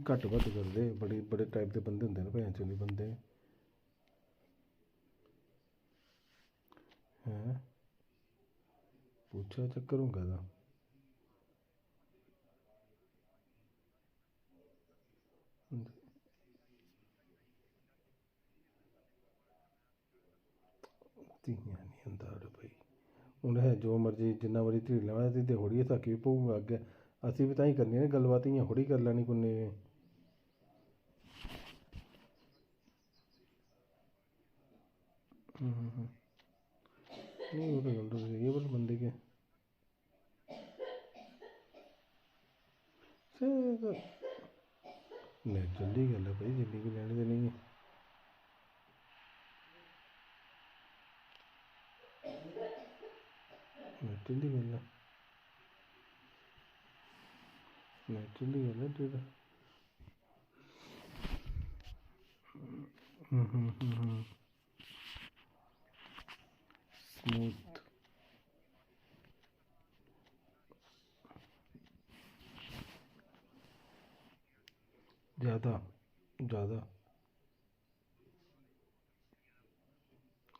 घट बद्ध करदे, बड़े बड़े टाइप के बंदे होंदे न भैन चोदी बंदे हैं। पूछा चक्कर होगा दा धियां नहीं होंदा भाई, हून है जो मर्जी जिन्ना मर्जी धी लैना ते थोड़ी साकी भी पौगा अग्गें, असीं बी तां ही करनी ना गल्लबात, इ'यां थोड़ी करी लैनी कुन्नै। नहीं वो तो गल तो सही है, पर बंदे के नेचुरल दी गल है भाई, जिन्नी भी लैनी देनी है। नेचुरल दी गल है, नेचुरल दी गल है जेह्ड़ा स्मूथ ज़्यादा ज़्यादा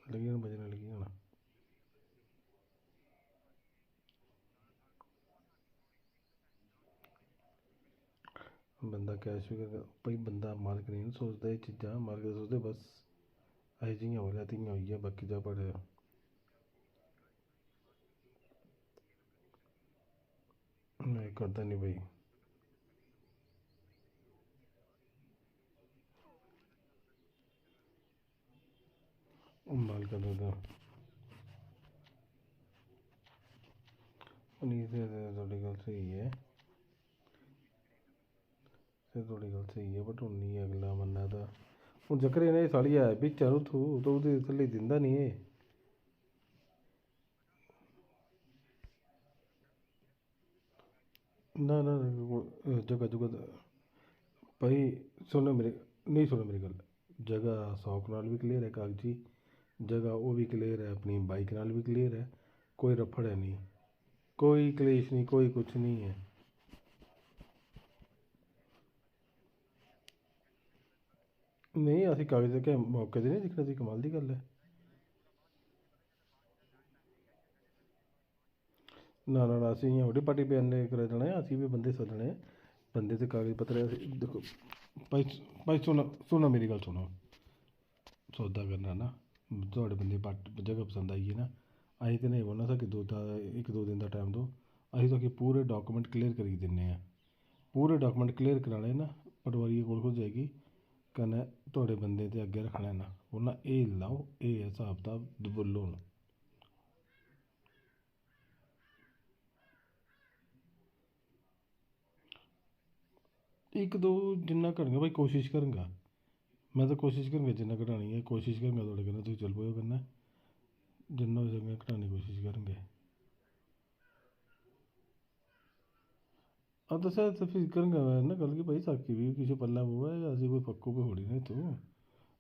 लगी जाना, बजने लगी जाना। बंदा कैश भी कर भाई, बंदा मार्क नहीं सोचता ये चीज़ां, मार्क सोचते बस अस जियां हो तियां होई गेआ, बाकी जा पर मैं करदा नहीं भाई। माल कर देता नहीं, थोड़ी गल सही है, थोड़ी गल सही है, बट हून नहीं अगला मन्ना दा हून चक्कर इ'नें साली है बिच्च थू तो ओह्दे थल्ले दिंदा नहीं एह्। ना ना जगह जुगह भाई सुनो मेरी, नहीं सुनो मेरी गल, जगह 100 कनाल भी क्लियर है कागजी, जगह वो भी क्लियर है, अपनी बाइक नाल भी क्लियर है, कोई रफड़ है नहीं, कोई कलेश नहीं, कोई कुछ नहीं है। नहीं असी कागज के मौके ते नहीं दिक्खना सी, कमाल दी गल है। ना ना ना असीं इ'यां थोड़ी पार्टी बयाने करा देना है, असीं भी बंदे सद्दने, बंदे ते कागज पत्तर देखो भाई, भाई सुनो सुनो मेरी गल सुनो, सौदा करना ना थोड़े बंदे जगह पसंद आई है ना, असीं ते नहीं बोलना कि इक दो दिन का टाइम दो, असीं तुसेंगी पूरे डॉक्यूमेंट क्लियर करी दिन्ने आं, पूरे डॉक्यूमेंट क्लियर कराने ना, पटवारी कोल हो जाएगी, कन्नै थोड़े बंदे ते अग्गें रखना ना, बोलना एह् लाओ, एह् है हिसाब कताब बोलो हून। इक दो जिन्ना करगा भाई, कोशिश करगा मैं तो, कोशिश करगा जिन्ना घटानी है, कोशिश करगा थोड़े कन्नै तुसीं चल पेओ कन्नै, जिन्ना होई सकै घटाने दी कोशिश करगे। हाँ तो सर तो फिर करगा ना गल कि भाई साकी भी किश पल्लै पवै, असीं कोई पक्को थोड़ी ना इत्थूं,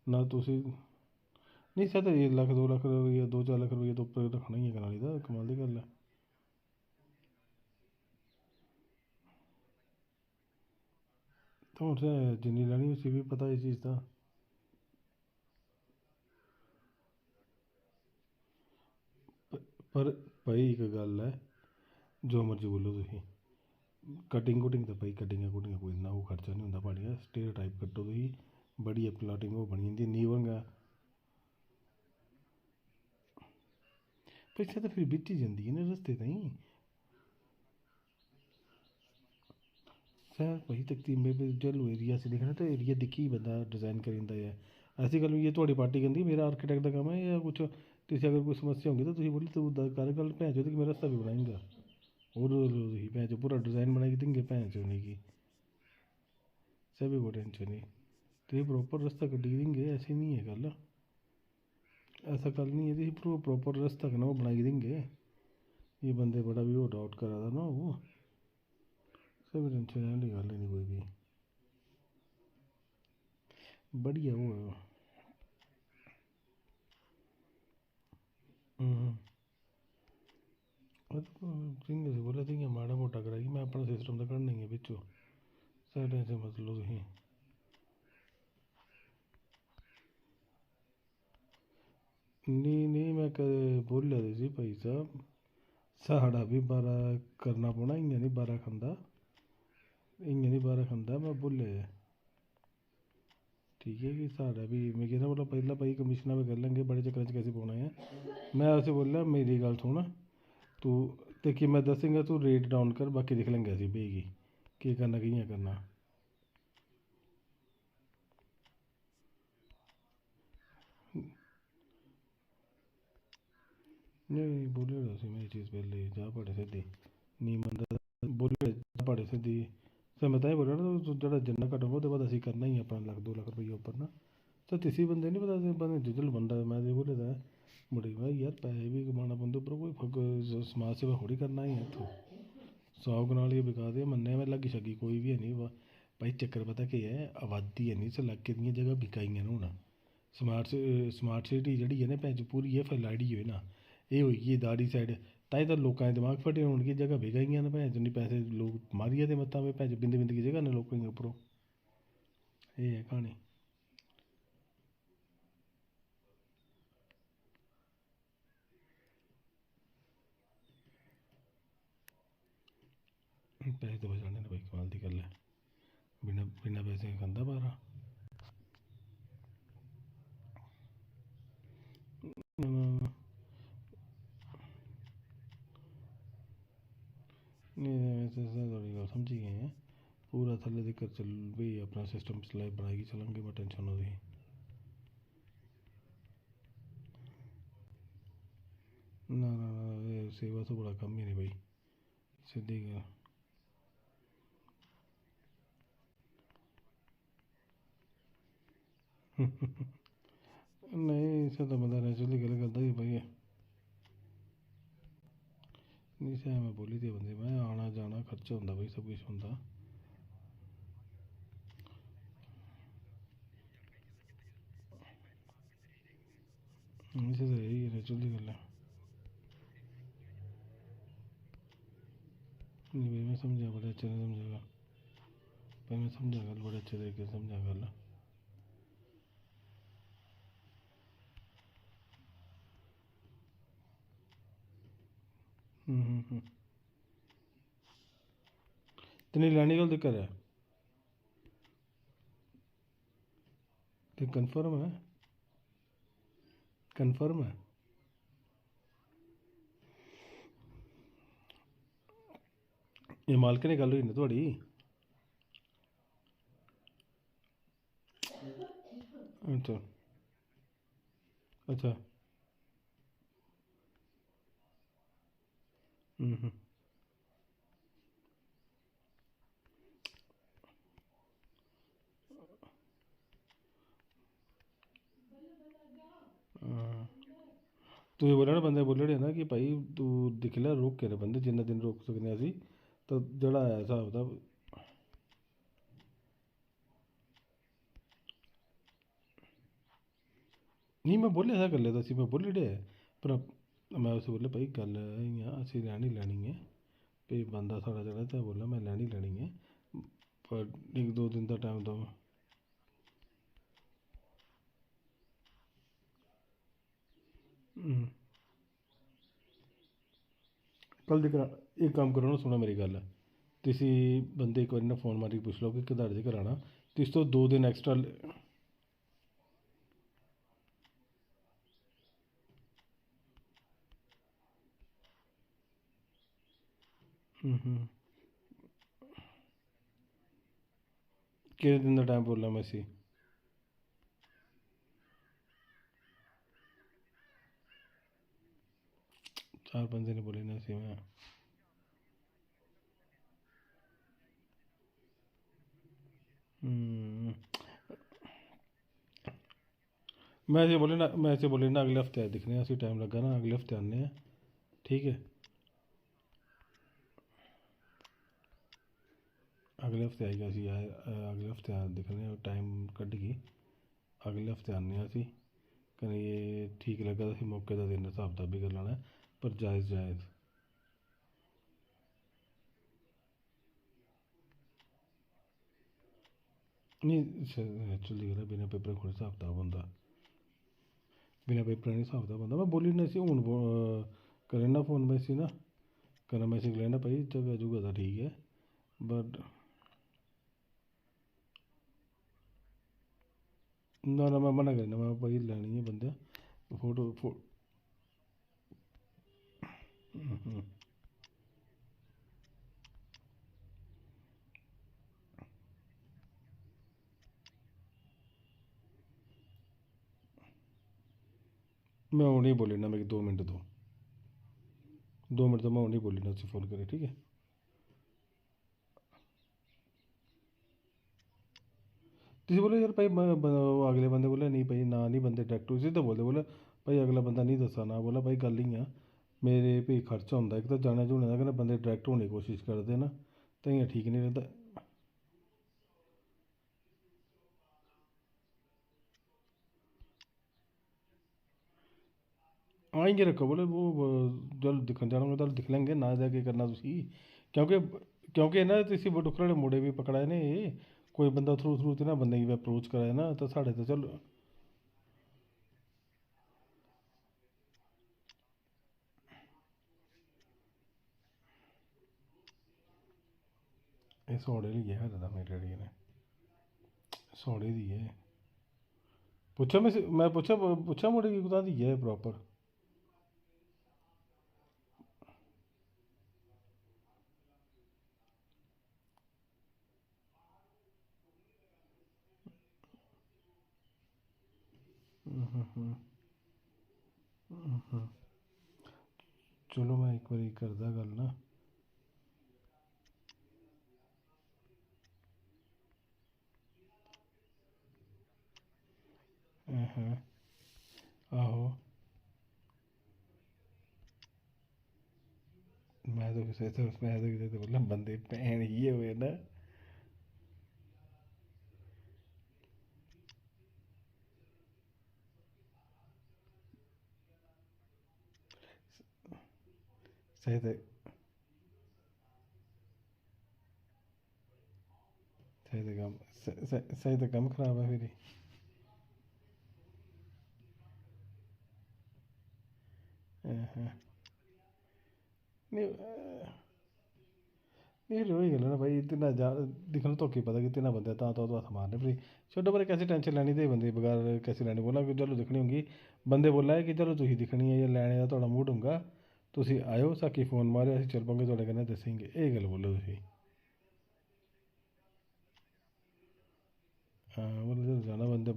ना तुसीं नहीं सर, 1 लक्ख 2 लक्ख रपेआ 2-4 लक्ख रपेआ तो उप्पर रक्खना ही है कनाली दा, कमाल दी गल्ल है। तो हून तुसें जिन्नी लैनी उसी भी पता इस चीज़ दा। पर भाई इक गल्ल है, जो मर्जी बोलो तुसीं, कटिंग कुटिंग तो भाई कटिंग कुटिंग कोई इन्ना ओह् खर्चा नहीं होंदा प्हाड़िया, स्टेट टाइप कट्टो तुसीं, बढ़िया प्लाटिंग ओह् बनी जंदी, नीवन गै पिच्छें तो फिर बिच्च ही जंदी है ना रस्ते ताईं। सर भाई तकती में जैलू एरिया असें दिक्खना तो एरिया दिक्खियै बंदा डिज़ाइन करी दिंदा है, ऐसी गल्ल ये थुआढ़ी पार्टी कहती मेरा आर्किटेक्ट का कम्म है या कुछ, तुसें अगर कोई समस्या होगी तो तुसीं बोली तू कर गल्ल भैन चोद कि मैं रस्ता भी बनाई और तुसीं भैन चोद पूरा डिज़ाइन बनाई देंगे भैन चोद उ'नेंगी, सभी को टेंशन नहीं, तुसीं प्रॉपर रास्ता कड्ढी देंगे, ऐसी नहीं है गल्ल, ऐसा गल्ल नहीं है, तुसीं प्रॉपर रास्ता कन्नै ओह् बनाई देंगे, ये बंदे बड़ा भी ओह् डाउट करा दा ना ओह्, सब टेंशन आह्ली गल्ल नहीं कोई भी, बढ़िया ओह् जियां बोला जियां माड़ा मोटा कराइयै मैं अपना सिस्टम तो कड्ढना ही है बिच्चों, साइड से मतलब तुम नहीं नहीं मैं बोल रहा सी भाई साहब साड़ा भी बारा करना पौना इ'यां नहीं बारा खंदा इ'यां नहीं बारा खंदा मैं बोले ठीक है कि साढ़ा भी मैं कहना बोला पहला भाई कमीशना पे कर लेंगे बड़े चक्कर च कैसे पौना है मैं उसे बोला मेरी गल सुन तू ते कि मैं दसेंगा तू रेट डाउन कर बाकी दिख लेंगे असी भेगी केह् करना कि'यां करना नहीं बोले उसी मेरी चीज़ पहले जा पड़े सीधी नी मंदा बोले जा पड़े सीधी सर मैं तां बोला ना तू जेह्ड़ा जिन्ना घट्ट होगा ओह्दे बाद असीं करना ही अपना लक्ख 2 लक्ख रुपये उप्पर ना तो किसी बंदे नहीं पता बंदे डिजिटल बंदा मैं ते बोले दा मुड़े भाई यार पैसे भी कमाना पौंदे उप्पर कोई समाज सेवा थोड़ी करना ही इत्थूं 100 कनाल ही बिका दे मन्ने में लग्गी शग्गी कोई बी है नहीं भाई चक्कर पता केह् है आबादी है नहीं इस इलाके दियां जगह बिका दियां न हून स्मार्ट सिटी जेह्ड़ी है ना भैंच पूरी है फैलाड़ी होई ना एह् होई गेई दाड़ी साइड ताईं तां लोकें दे दमाग फटे होन कि जगह बिका दियां न भैंच जिन्नी पैसे लोक मारियै ते मत्ता भैंच बिंद बिंद की जगह न लोकें दे उप्परों एह् है क्हानी पैसे तो बचाने ने भाई कमाल दी गल्ल है बिना बिना पैसे खंदा बारा नहीं थोड़ी गल समझी गए हैं पूरा थल्ले दिक्कत चल भी अपना सिस्टम स्लैब बनाएगी चलेंगे मैं टेंशन हो रही ना ये सेवा तो बड़ा कम ही नहीं भाई सीधी गल नहीं इसे तो बंदा नेचुरली गल करता ही भाई नहीं से मैं बोली थी बंदे मैं आना जाना खर्चा होंदा भाई सब कुछ होंदा इसे तो यही नेचुरली गल है नहीं भाई मैं समझा बड़े अच्छे से समझेगा भाई मैं समझा गल बड़े अच्छे तरीके से समझा गल तेरी लैनी गल दिक्कत है तो कन्फर्म है ये मालक ने गल हुई ना थोड़ी अच्छा अच्छा तू ये बोला ना बंदे बोले ना कि भाई तू दिक्ख लै रोक के बंदे जिन्ने दिन रोक सकने असी तो जेह्ड़ा है स्हाब कताब नहीं मैं बोले था गल्ले दसी मैं बोली ओड़ेआ पर मैं उसे बोले भाई गल इ'यां असें लैनी लैनी है भाई बंदा साढ़ा जेह्ड़ा ते बोला मैं लैनी लैनी है पर इक दो दिन दा टाइम दो कल दिक्खना एक कम्म करो ना सुनो मेरी गल्ल किसी बंदे एक बारी ना फोन मारियै पुच्छ लैओ कि कदाड़ च कराना तिस तो 2 दिन एक्स्ट्रा किन्ने दिन दा टाइम बोलना मैसी 4-5 दिन बोले ना सी मैं ऐसे बोले ना अगले हफ्ते दिखने असी टाइम लग्गा ना अगले हफ्ते आने हैं ठीक है अगले हफ्ते आई असी अगले हफ्ते दिक्खने टाइम कड्ढियै अगले हफ्ते आने असी कन्नै ये ठीक लग्गा तो मौके दा दिन स्हाब कताब बी करी लैना पर जायज़ नहीं एक्चुअली गल बिना पेपर खोले हिसाब किताब होंदा, बिना पेपर नहीं हिसाब किताब होंदा। मैं बोली ना इसी हून करे ना फोन में इसी ना करा मैं इसी लेना भाई जगह जुगा तो ठीक है बट ना मैं मना करना मैं भाई लैनी है बंदे फोटो मैं हूँ नहीं बोली ना मेरी 2 मिनट दो 2 मिनट तो मैं हूँ नहीं बोली ना उसे फ़ोन करे ठीक है। तुझे बोले यार भाई अगले बंदे बोले नहीं भाई ना नहीं बंदे डायरेक्ट उसी तो बोलते बोले भाई अगला बंदा नहीं दसा ना बोला भाई गल ही मेरे भी खर्चा होंदा एक तो जाने जूने का कन्नै बंदे डायरेक्ट होने की कोशिश करते ना तो इ'यां ठीक नहीं रैंह्दा। हाँ इ'यां रक्खो बोले वो जल दिक्खन जाना होगा तल दिक्ख लैंगे ना जाके करना तुसी क्योंकि क्योंकि ना इसी डुक्कर आह्ले मुड़े भी पकड़ा ने कोई बंदा थ्रू थ्रू ते ना बंदे गी अप्रोच करा ना तो साढ़े तो चल एह् सौड़े लेइयै खरे दा मेरे डैडी ने सौड़े दी है पुच्छा मैं पुच्छा मुड़े गी कुत्थां दी है प्रॉपर चलो मैं एक बारी करदा गल ना आहो मैं तो बोला बंदे भैन इ'यै होए ना सही ते सही ते कम्म खराब है फिरी नहीं नहीं फिर वही गल है ना भाई तिन्ना जा दिक्खन धोखे पता कि तिन्ना बंदे तां तो हत्थ मारने फिर छोड़ो पर कैसी टेंशन लैनी ते बंदे बगैर कैसी लैनी बोला कि चलो दिक्खनी होगी बंदे बोला है कि चलो तुसी दिक्खनी है जां लैने दा थुआढ़ा मूड होगा तुसी आयो साकी फोन मारेओ असीं चल पौंगे थुआढ़े कन्नै दस्सेंगे एह् गल्ल बोलो तुसी हाँ बोलो चलो जाना बंदे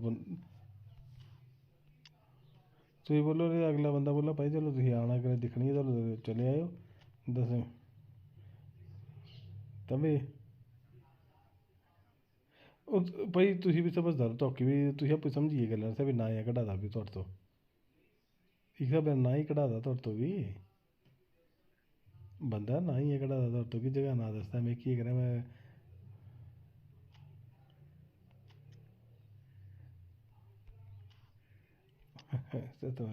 तुसी बोलो अगला बंदा बोला भाई चलो तुसी आना कन्नै दिक्खनी है चलो चले आयो दस्सें तभी भाई तुसी भी समझदार धोखे भी तुसी आपूं समझियै गल्लां असें भी ना ही कढा दा भी थुआढ़े तो इक स्हाबै ना ही कढा दा थुआढ़े तो भी बंदा ना ही कढा दा थुआढ़े तो कि जगह ना दसदा में केह् करां मैं तो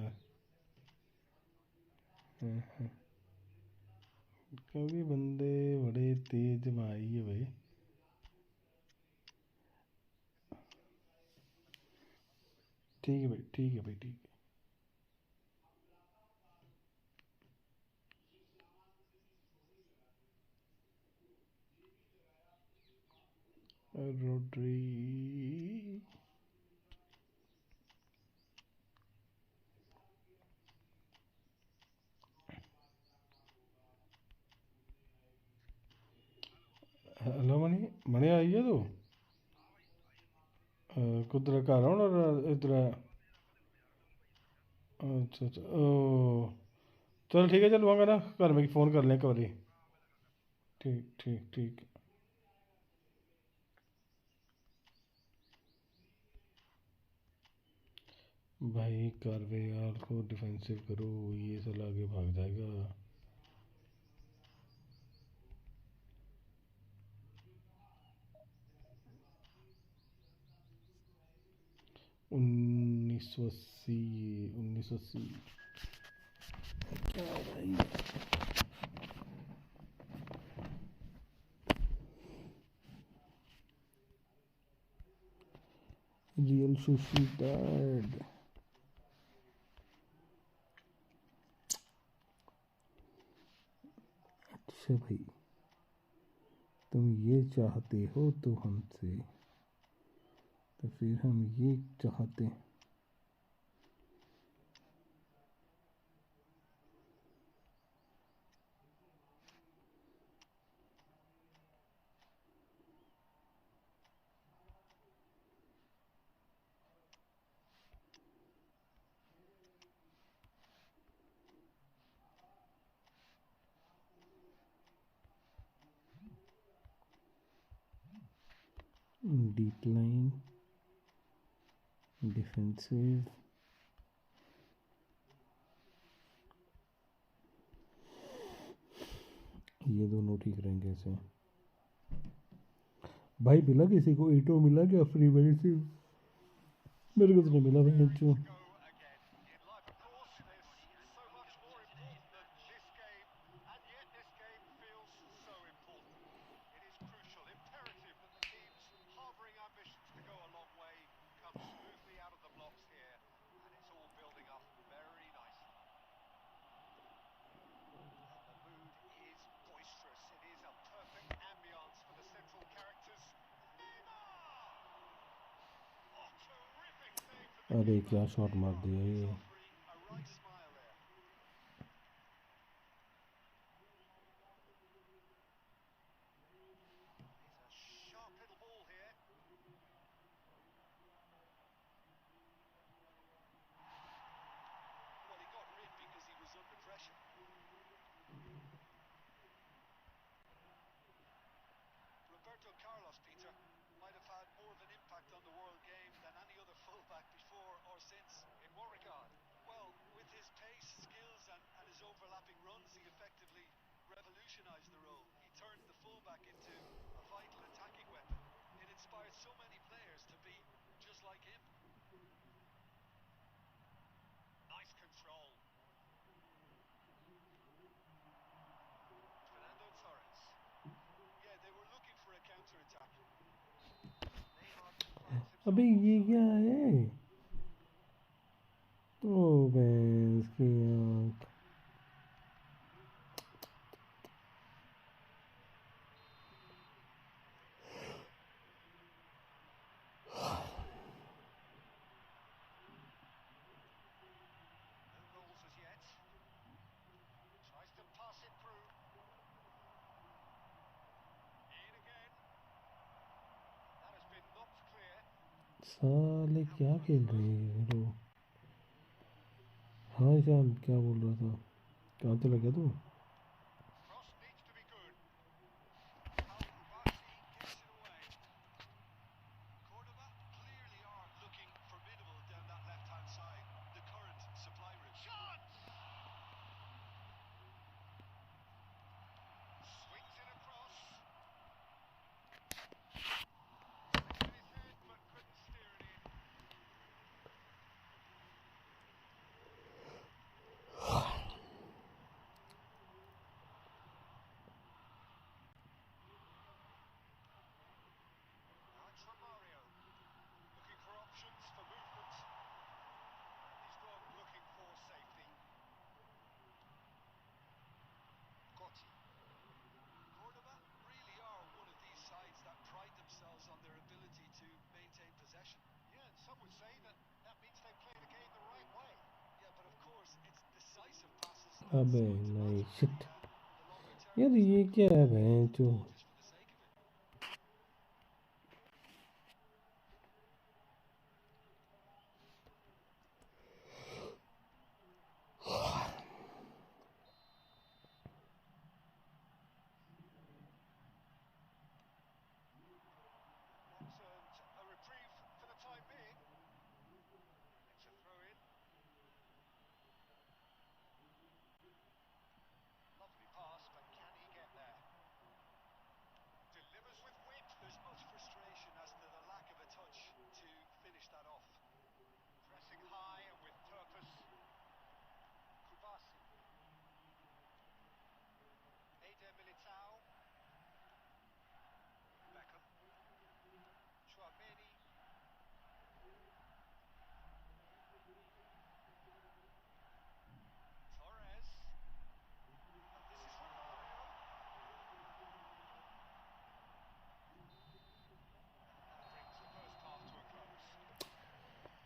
क्योंकि बंदे बड़े तेज माई है भाई ठीक है भाई ठीक है भाई ठीक है रोड्री हेलो मणि मणि आई है तू कुद्धर घर आना इधर अच्छा अच्छा ओ चल ठीक है चल वहाँ ना घर में फ़ोन कर लें एक बारी ठीक ठीक ठीक भाई कर वे यार को डिफेंसिव करो ये साला आगे भाग जाएगा 1980 1980 क्या भाई रियल सुसीडैड। अच्छा भाई, तुम ये चाहते हो तो हमसे, तो फिर हम ये चाहते हैं। डीप लाइन, डिफेंसिव, ये दोनों ठीक रहेंगे ऐसे। भाई मिला किसी को ईटो मिला क्या फ्री में से? मेरे को तो नहीं मिला भाई। जो अरे क्या शॉट मार दिया ये। अबे ये क्या है? ओ भैंस की आँख। साले क्या खेल रहे हैं वो? हाँ शाम, क्या बोल रहा था? कहाँ तो लगा तू? अबे नहीं, शिट यार, ये क्या है भैंस जो?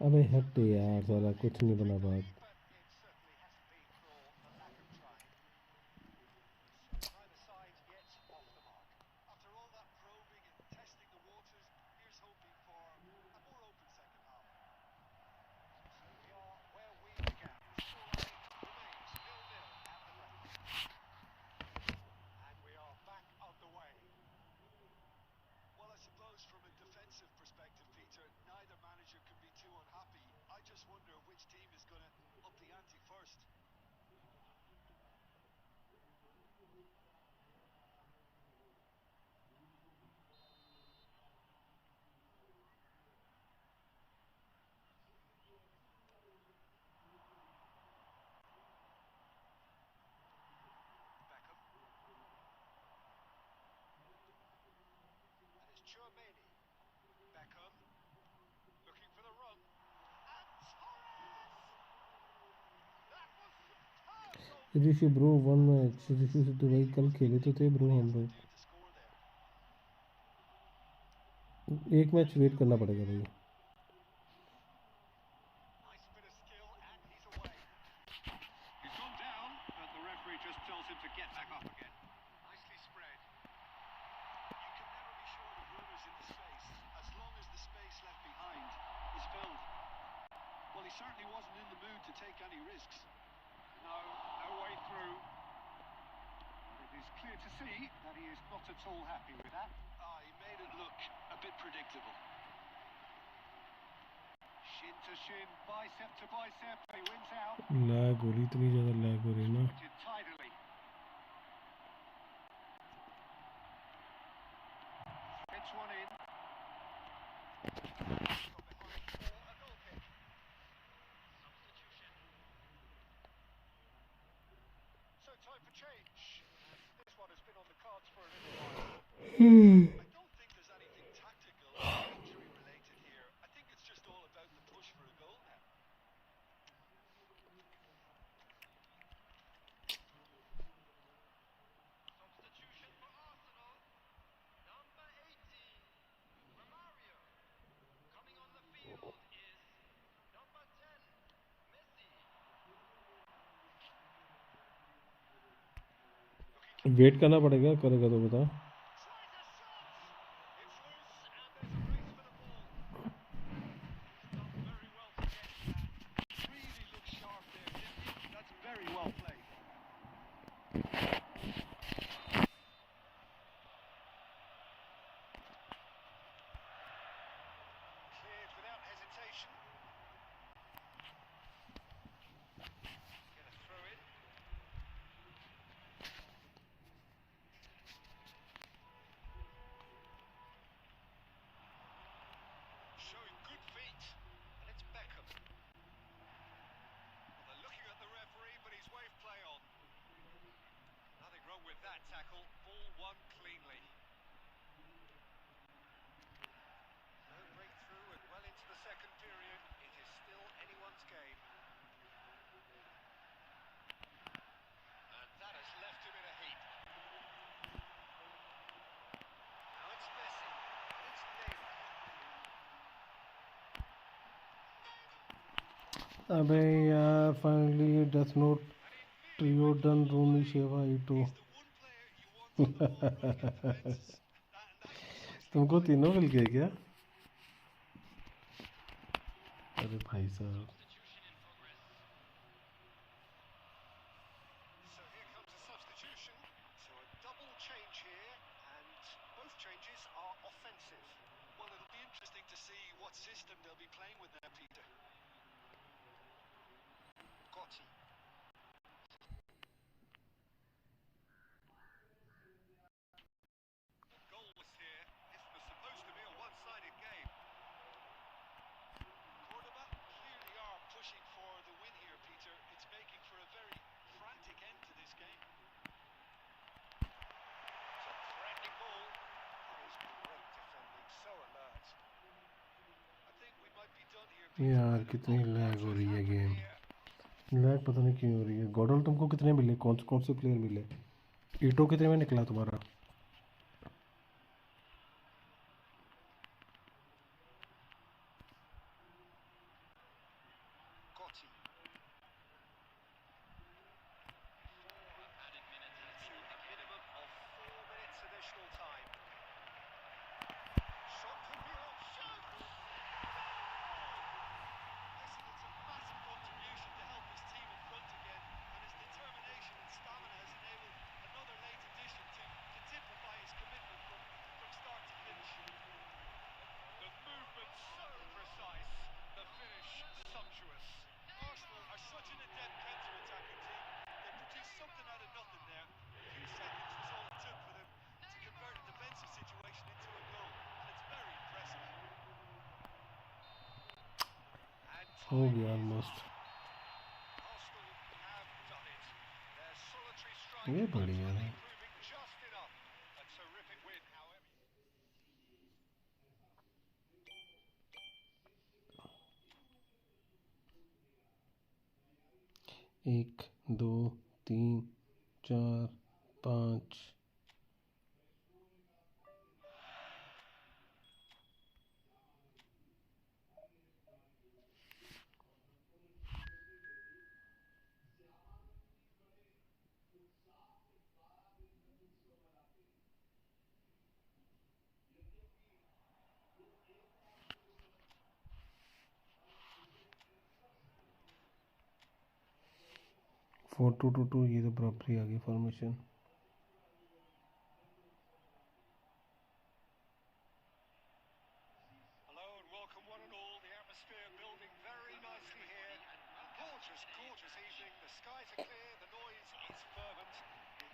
अबे हट यार साला कुछ नहीं बना बात। ऋषि ब्रो वन मैच ऋषि से तो भाई कल खेले तो थे ब्रो हम लोग। एक मैच वेट करना पड़ेगा भाई। लैग हो रही इतनी ज़्यादा लैग हो रही ना। वेट करना पड़ेगा करेगा तो बता। अबे यार finally death note trio done रोमी शेवा ईटो। तुमको तीनों मिल गए क्या? अरे भाई साहब यार कितनी लैग हो रही है गेम। लैग पता नहीं क्यों हो रही है। गॉडल तुमको कितने मिले? कौन कौन से प्लेयर मिले? ईटो कितने में निकला तुम्हारा? हो गया ऑलमोस्ट। ये बढ़िया है। एक, दो, तीन, चार, पाँच। फोर टू टू टू, ये तो प्रॉपर ही आ गई फॉर्मेशन।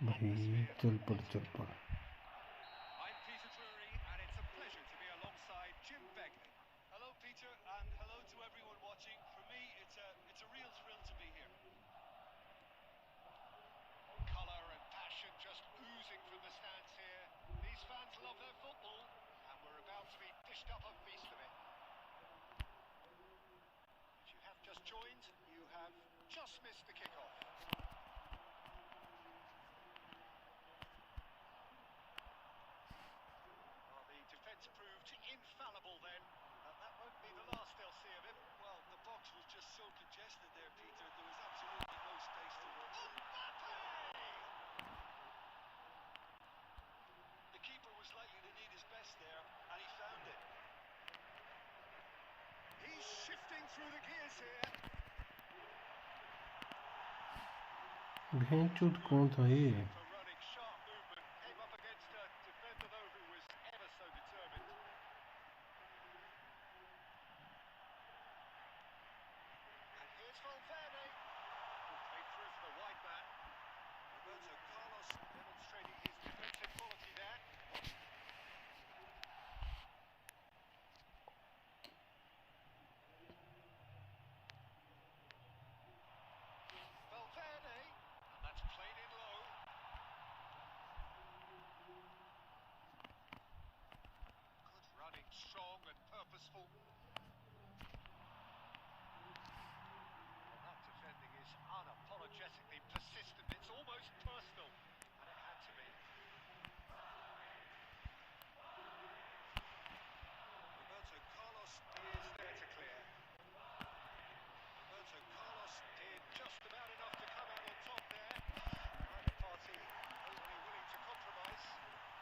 भाई चल पड़ चल पड़। भेंचूत कौन था ये?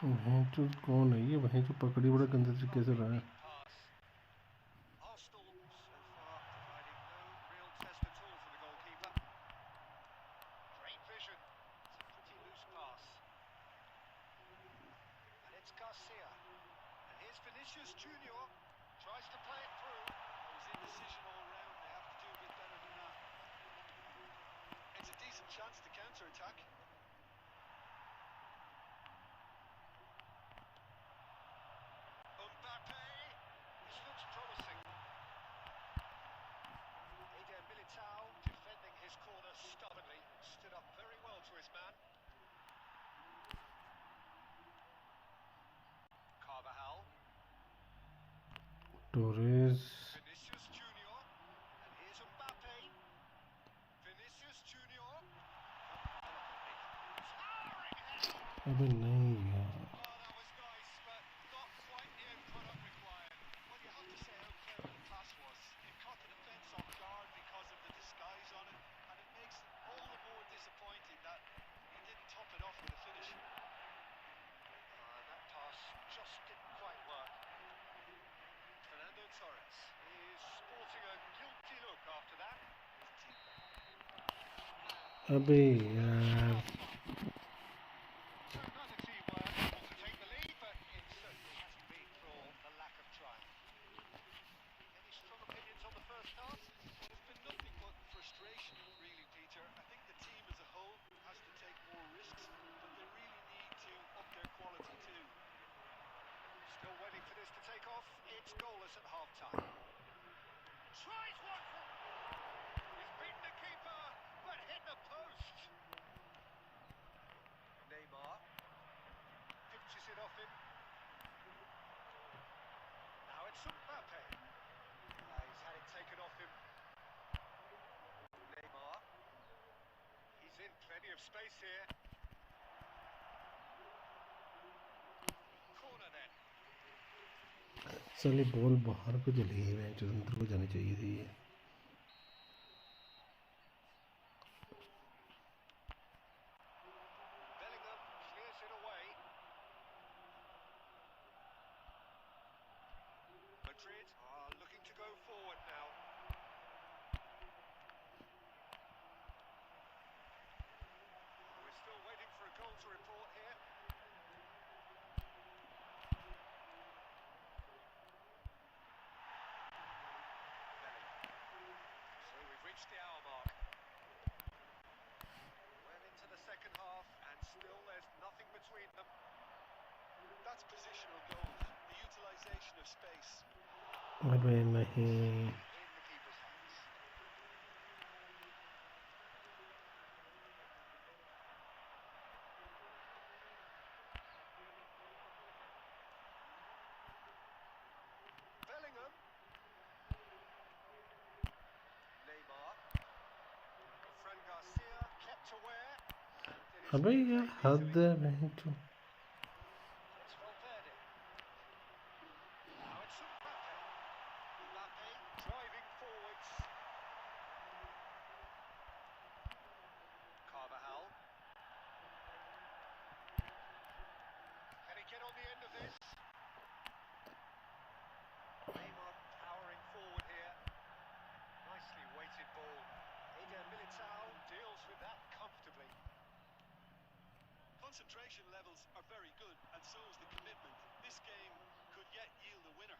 भेंचूत कौन है ये? भेंचूत पकड़ी बड़ा गंदे तरीके से रहा है। टोरेस। अबे नहीं यार। अबे यार। space here. Corner then. साले बॉल बाहर को चली गई, मैच अंदर को जानी चाहिए थी ये। Bellingham clears it away. Madrid are looking to go forward now. We're still waiting for a goal to report here. So we've reached the hour mark. Well into the second half, and still there's nothing between them. That's positional goal, the utilisation of space अबे नहीं, in the keeper's hands. Bellingham. Neymar. Fran Garcia kept aware. And it is अबे यार contained हद easily. है बहन चो। It's Valverde. Now it's Mbappe. Mbappe driving forwards. Carvajal. Can he get on the end of this? Neymar powering forward here. Nicely weighted ball. Eder Militao deals with that comfortably. Concentration levels are very good, and so is the commitment. This game could yet yield a winner.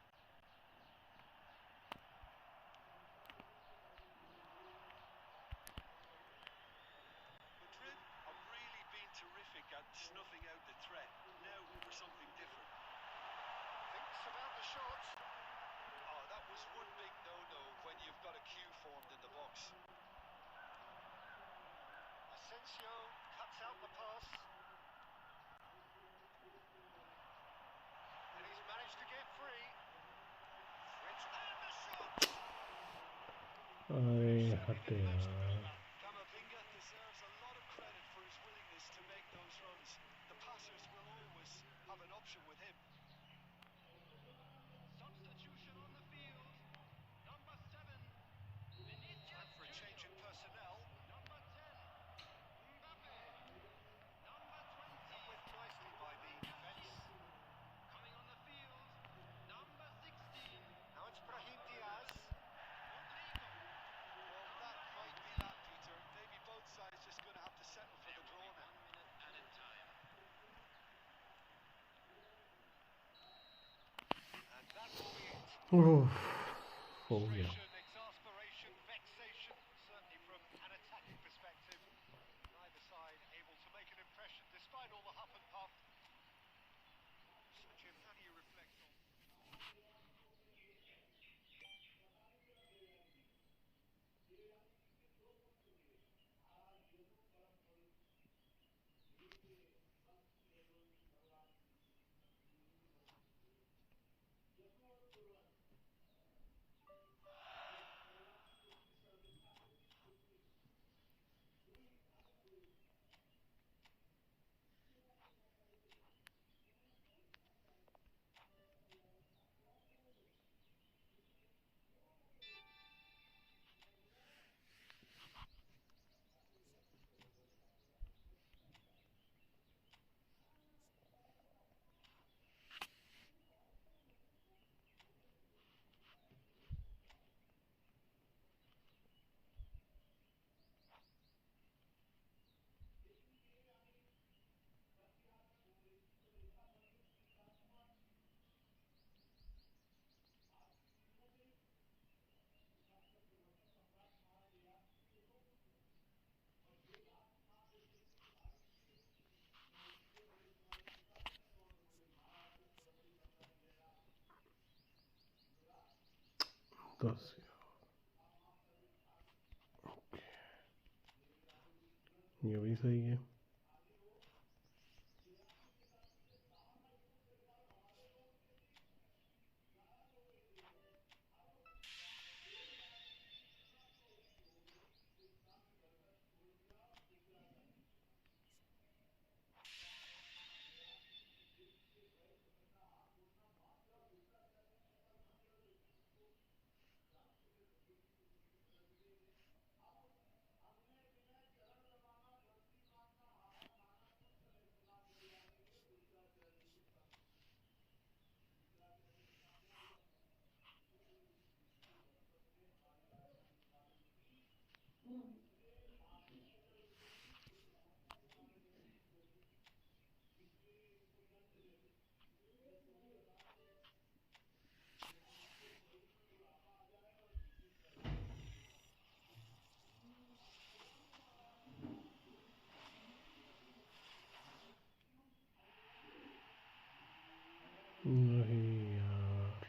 Madrid have really been terrific at snuffing out the threat. Now for something different. Thinks about the shot. Oh, that was one big no-no when you've got a queue formed in the box. Asensio cuts out the pass. And he's managed to get free. Fritz and the shot. अरे हटे यार। Camavinga deserves a lot of credit for his willingness to make those runs. The passers will always have an option with him. Substitution on the field. Number 7, Vinicius Time for a change in Junior. personnel. Number 10, Mbappe. Number 20, Dealt with nicely by the defence. coming on the field. Number 16, Now it's Brahim Diaz. Rodrigo. Well, that might be that, Peter. Maybe both sides just going to have to settle for the draw now. 1 minute added time. And that will be it. हो गया। Frustration, exasperation, vexation, certainly from an attacking perspective. Neither side able to make an impression despite all the huff and puff. Sachin, how do you reflect on? दस ये भी सही है। नहीं यार,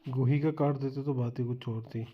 गोही का काट देते तो बात ही कुछ और थी।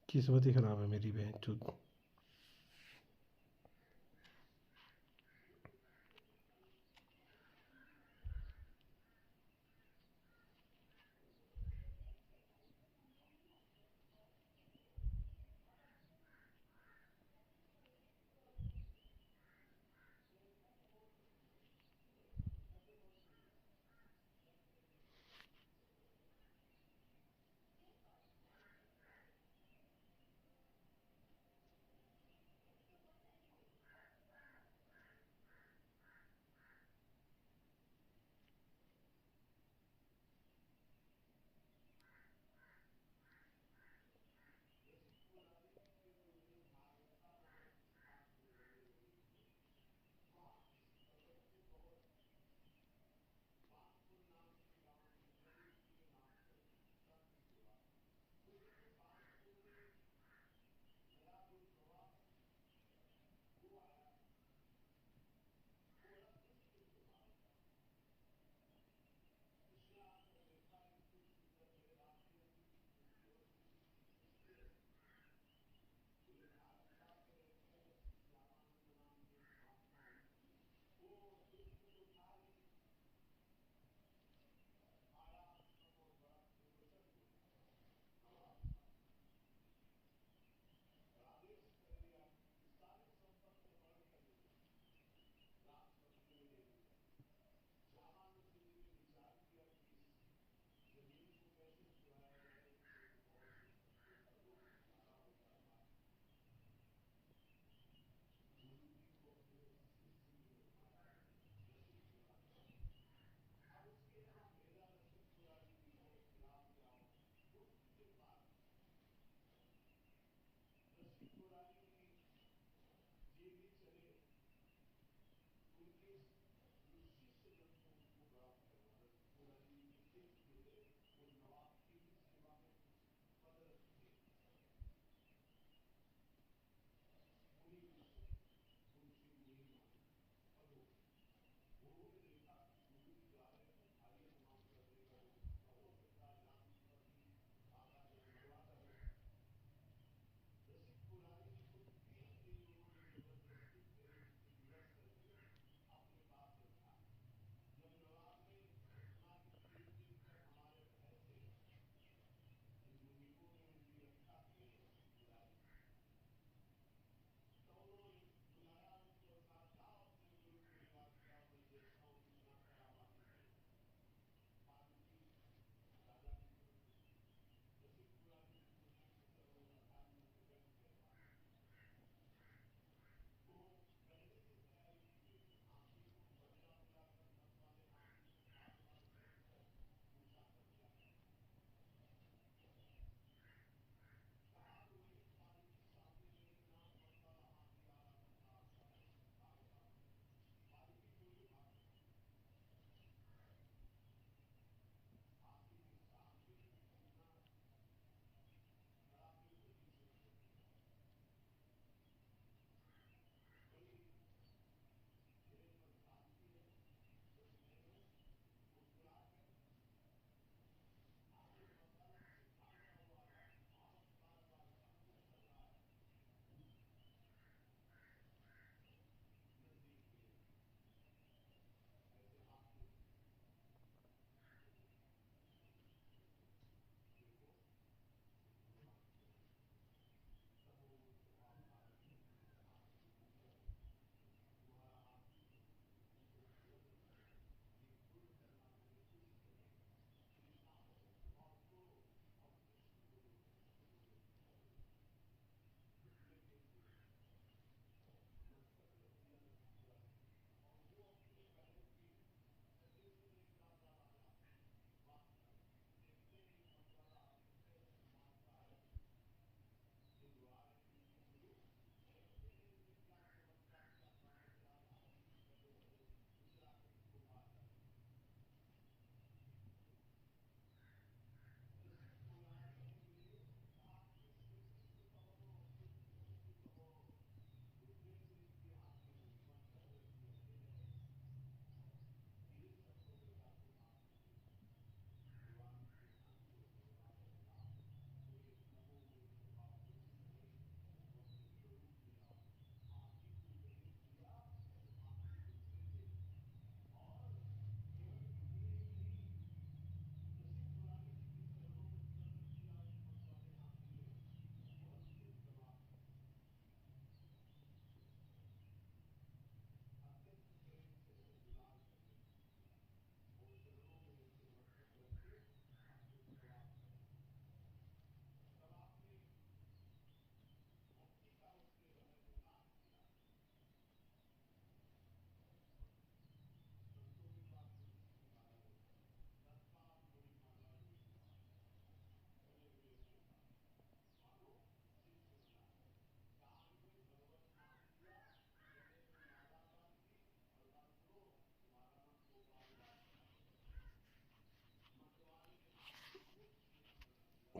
किस्मत ही ख़राब है मेरी बहन चुद।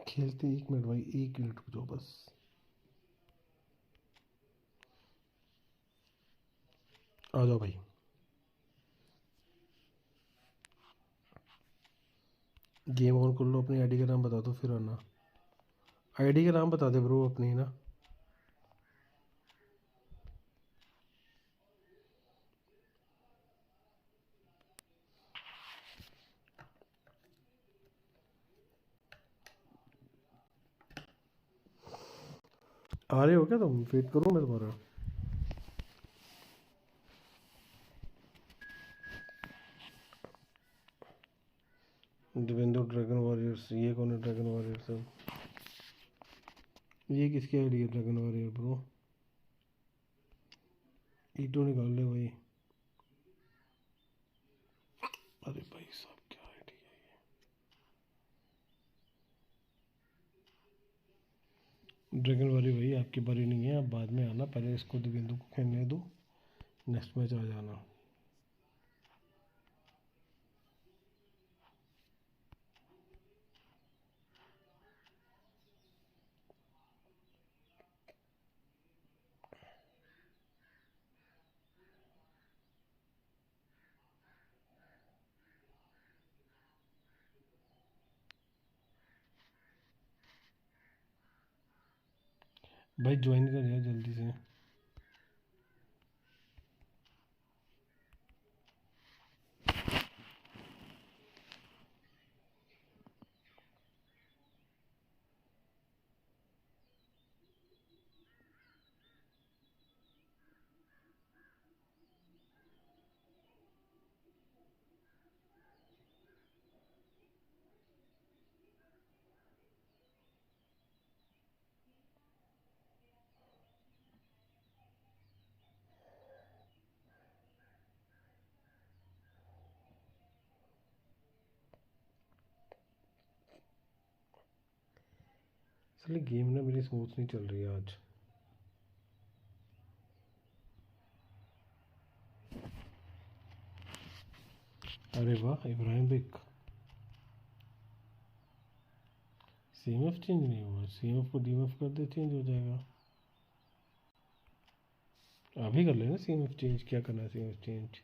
खेलते 1 मिनट भाई, 1 मिनट रुक जाओ बस। आ जाओ भाई। गेम ऑन कर लो, अपनी आईडी का नाम बता दो फिर आना। आईडी का नाम बता दे ब्रो अपनी ना। आ रहे हो क्या तुम? वेट करूँ मैं तुम्हारा? देवेंद्र ड्रैगन वॉरियर्स, ये कौन है ड्रैगन वॉरियर्स? सब ये किसकी आईडी है ड्रैगन वॉरियर ब्रो? ईटो निकाल ले भाई। अरे भाई साहब क्या आईडी है ये? ड्रैगन वॉरियर भाई आपकी बारी नहीं है, आप बाद में आना, पहले इसको देवेंद्र को खेलने दो, नेक्स्ट मैच आ जाना। भाई ज्वाइन कर यार जल्दी से। चलिए गेम ना मेरी स्मूथ नहीं चल रही है आज। अरे वाह इब्राहिम बिक। सीएमएफ चेंज नहीं हुआ, सीएमएफ को डीएमएफ कर दे, चेंज हो जाएगा। अभी कर लेना सीएमएफ चेंज, क्या करना है CMF change?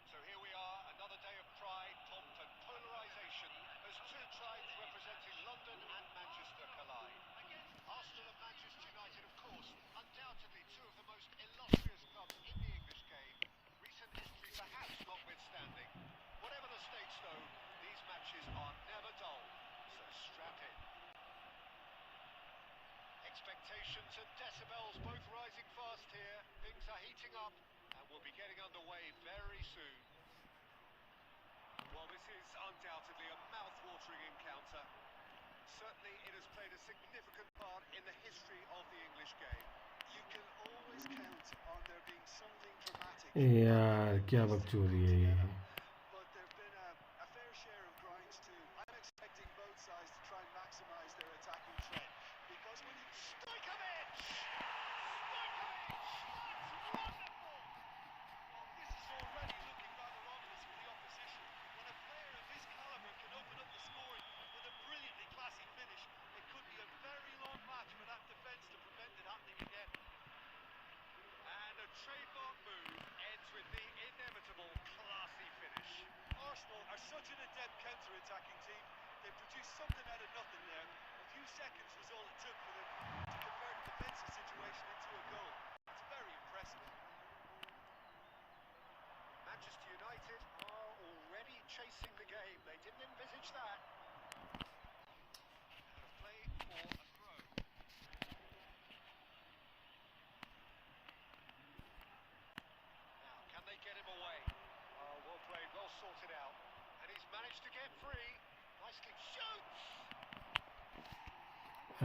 So here we are, another day of pride, pomp and polarisation as two tribes representing London and Manchester collide. Arsenal and Manchester United, of course, undoubtedly two of the most illustrious clubs in the English game. Recent history perhaps notwithstanding. Whatever the stakes though, these matches are never dull. So strap in. Expectations and decibels both rising fast here. Things are heating up and we'll be getting underway very soon. Well, this is undoubtedly a mouth-watering encounter. Certainly it has played a significant part in the history of the English game. You can always count on there being something dramatic. यार क्या बकचोदी है ये? But there've been a fair share of grinds too. I'm expecting both sides to try and maximise their attacking threat because when you Stojkovic! That's wonderful! well, this is already looking rather ominous for the opposition. When a player of his calibre can open up the scoring with a brilliantly classy finish, it could be a very long match for that defence to prevent it happening again. And a trademark move ends with the inevitable classy finish. Arsenal are such an adept counter-attacking team. They produced something out of nothing there. A few seconds was all it took for them to convert a defensive situation into a goal. It's very impressive. Manchester United are already chasing the game. They didn't envisage that. Out of play for a throw. Now, can they get him away? Oh, well played, well sorted out. And he's managed to get free. Nicely shoots!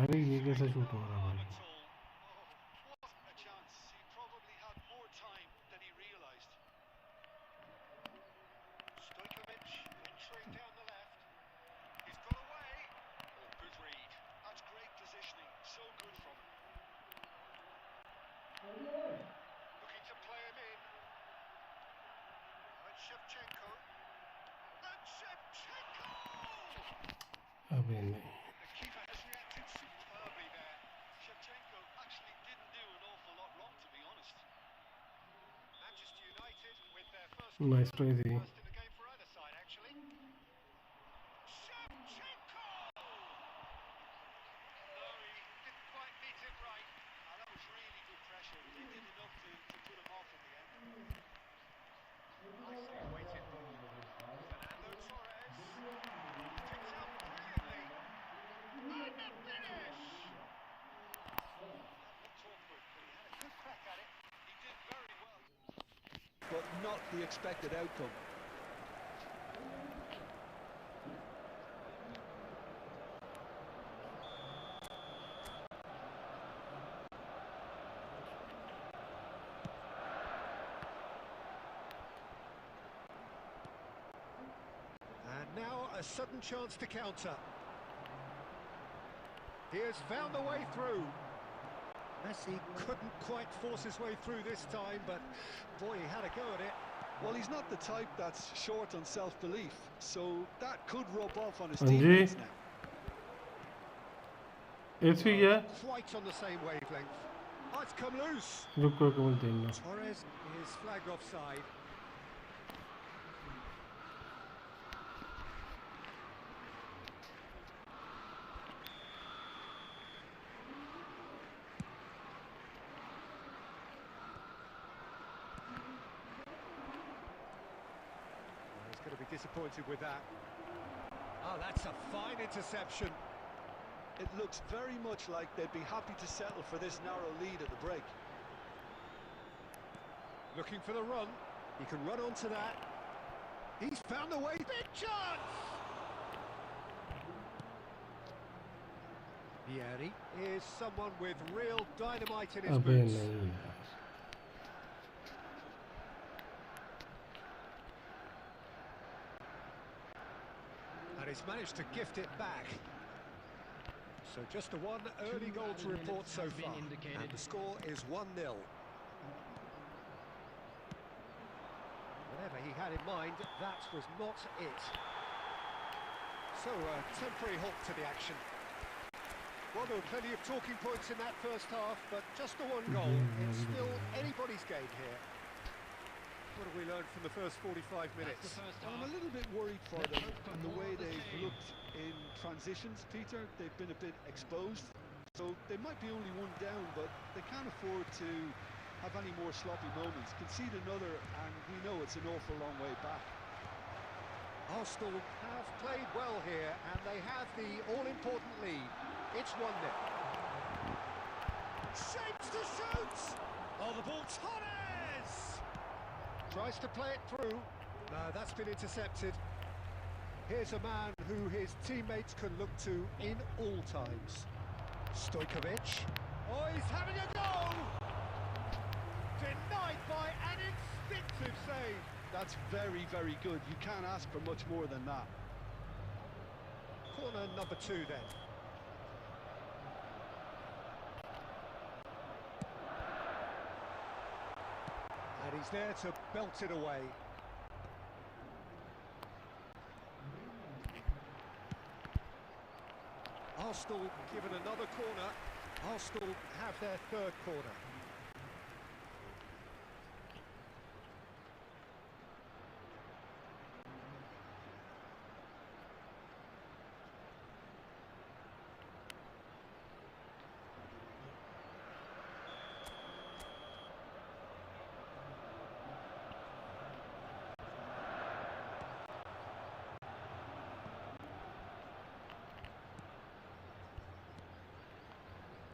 अरे ये कैसा shoot हो रहा है Harm भाई? at all. Oh, what a chance. He probably had more time than he realised. bene. The keeper has reacted superbly there. Shevchenko actually didn't do an awful lot wrong, to be honest. Manchester United with their first Nice try, corner. Zee. First in the game for either side, actually. Shevchenko! No, he didn't quite meet it right. That was really good pressure. They did enough to put him off in the end. Nicely weighted ball. Fernando Torres. Picked up brilliantly. And the finish! That looked awkward, but he had a good crack at it. He did very well. but not the expected outcome. And now a sudden chance to counter. He has found a way through. Messi couldn't quite force his way through this time, but boy, he had a go at it. Well, he's not the type that's short on self-belief, so that could rub off on his Anji? teammates now. It's भी क्या Quite on the same wavelength. Oh, it's come loose. रुको कमल देखना Torres is flagged offside. He's going to be disappointed with that. Oh, that's a fine interception. It looks very much like they'd be happy to settle for this narrow lead at the break. Looking for the run. He can run onto that. He's found a way. Big chance! Vieri is someone with real dynamite in his अबे boots. नहीं यार And he's managed to gift it back. So just a one early goal to report so far. And the score is 1-0. Whatever he had in mind, that was not it. So a temporary halt to the action. Well, there were plenty of talking points in that first half, but just the one goal. It's still anybody's game here. What have we learned from the first 45 minutes? I'm a little bit worried for them and the way they've looked in transitions, Peter. They've been a bit exposed, so they might be only one down, but they can't afford to have any more sloppy moments. Concede another, and we know it's an awful long way back. Arsenal have played well here, and they have the all-important lead. It's 1-0. Shapes to shoot! Oh, the ball, Torres! Tries to play it through. No, that's been intercepted. Here's a man who his teammates can look to in all times. Stojkovic. Oh, he's having a go! Denied by an instinctive save. That's very, very good. You can't ask for much more than that. Corner number 2 then. And he's there to belt it away. Arsenal given another corner. Arsenal have their third corner.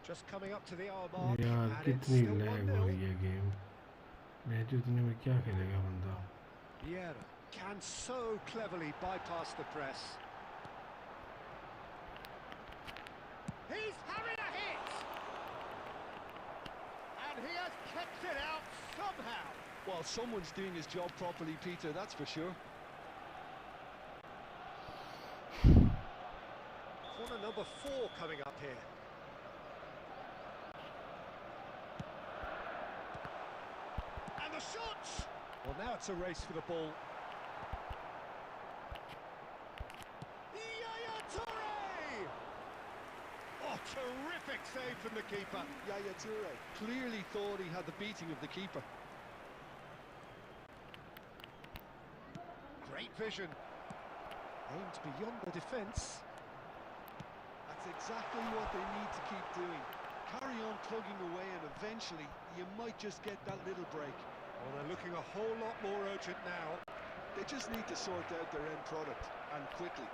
Just coming up to the hour mark, यार and it's कितनी still lag हो 1-0. रही है game match इतने में क्या खेलेगा बंदा Vieira can so cleverly bypass the press. He's having a hit! And he has kept it out somehow. Well, someone's doing his job properly, Peter, that's for sure. Corner number 4 coming up here. And the shot! Well, now it's a race for the ball. Yaya Toure! Terrific save from the keeper. Yaya Toure clearly thought he had the beating of the keeper. Great vision. Aimed beyond the defence. That's exactly what they need to keep doing. Carry on plugging away and eventually you might just get that little break. Well, they're looking a whole lot more urgent now. They just need to sort out their end product, and quickly.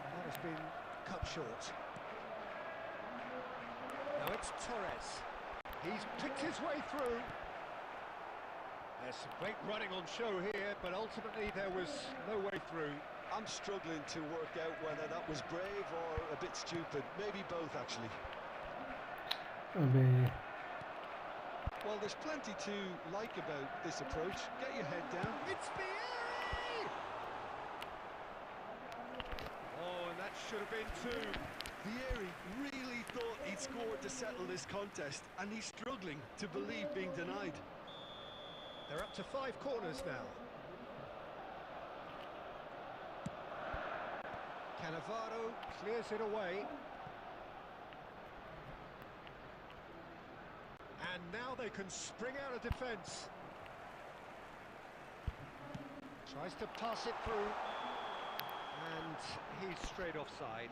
That has been cut short. Now it's Torres. He's picked his way through. There's some great running on show here, but ultimately there was no way through. I'm struggling to work out whether that was brave or a bit stupid. Maybe both, actually. अबे Well, there's plenty to like about this approach. Get your head down. It's Vieri! Oh, and that should have been two. Vieri really thought he'd scored to settle this contest, and he's struggling to believe being denied. They're up to 5 corners now. Cannavaro clears it away. And now they can spring out of defence. Tries to pass it through. And he's straight offside.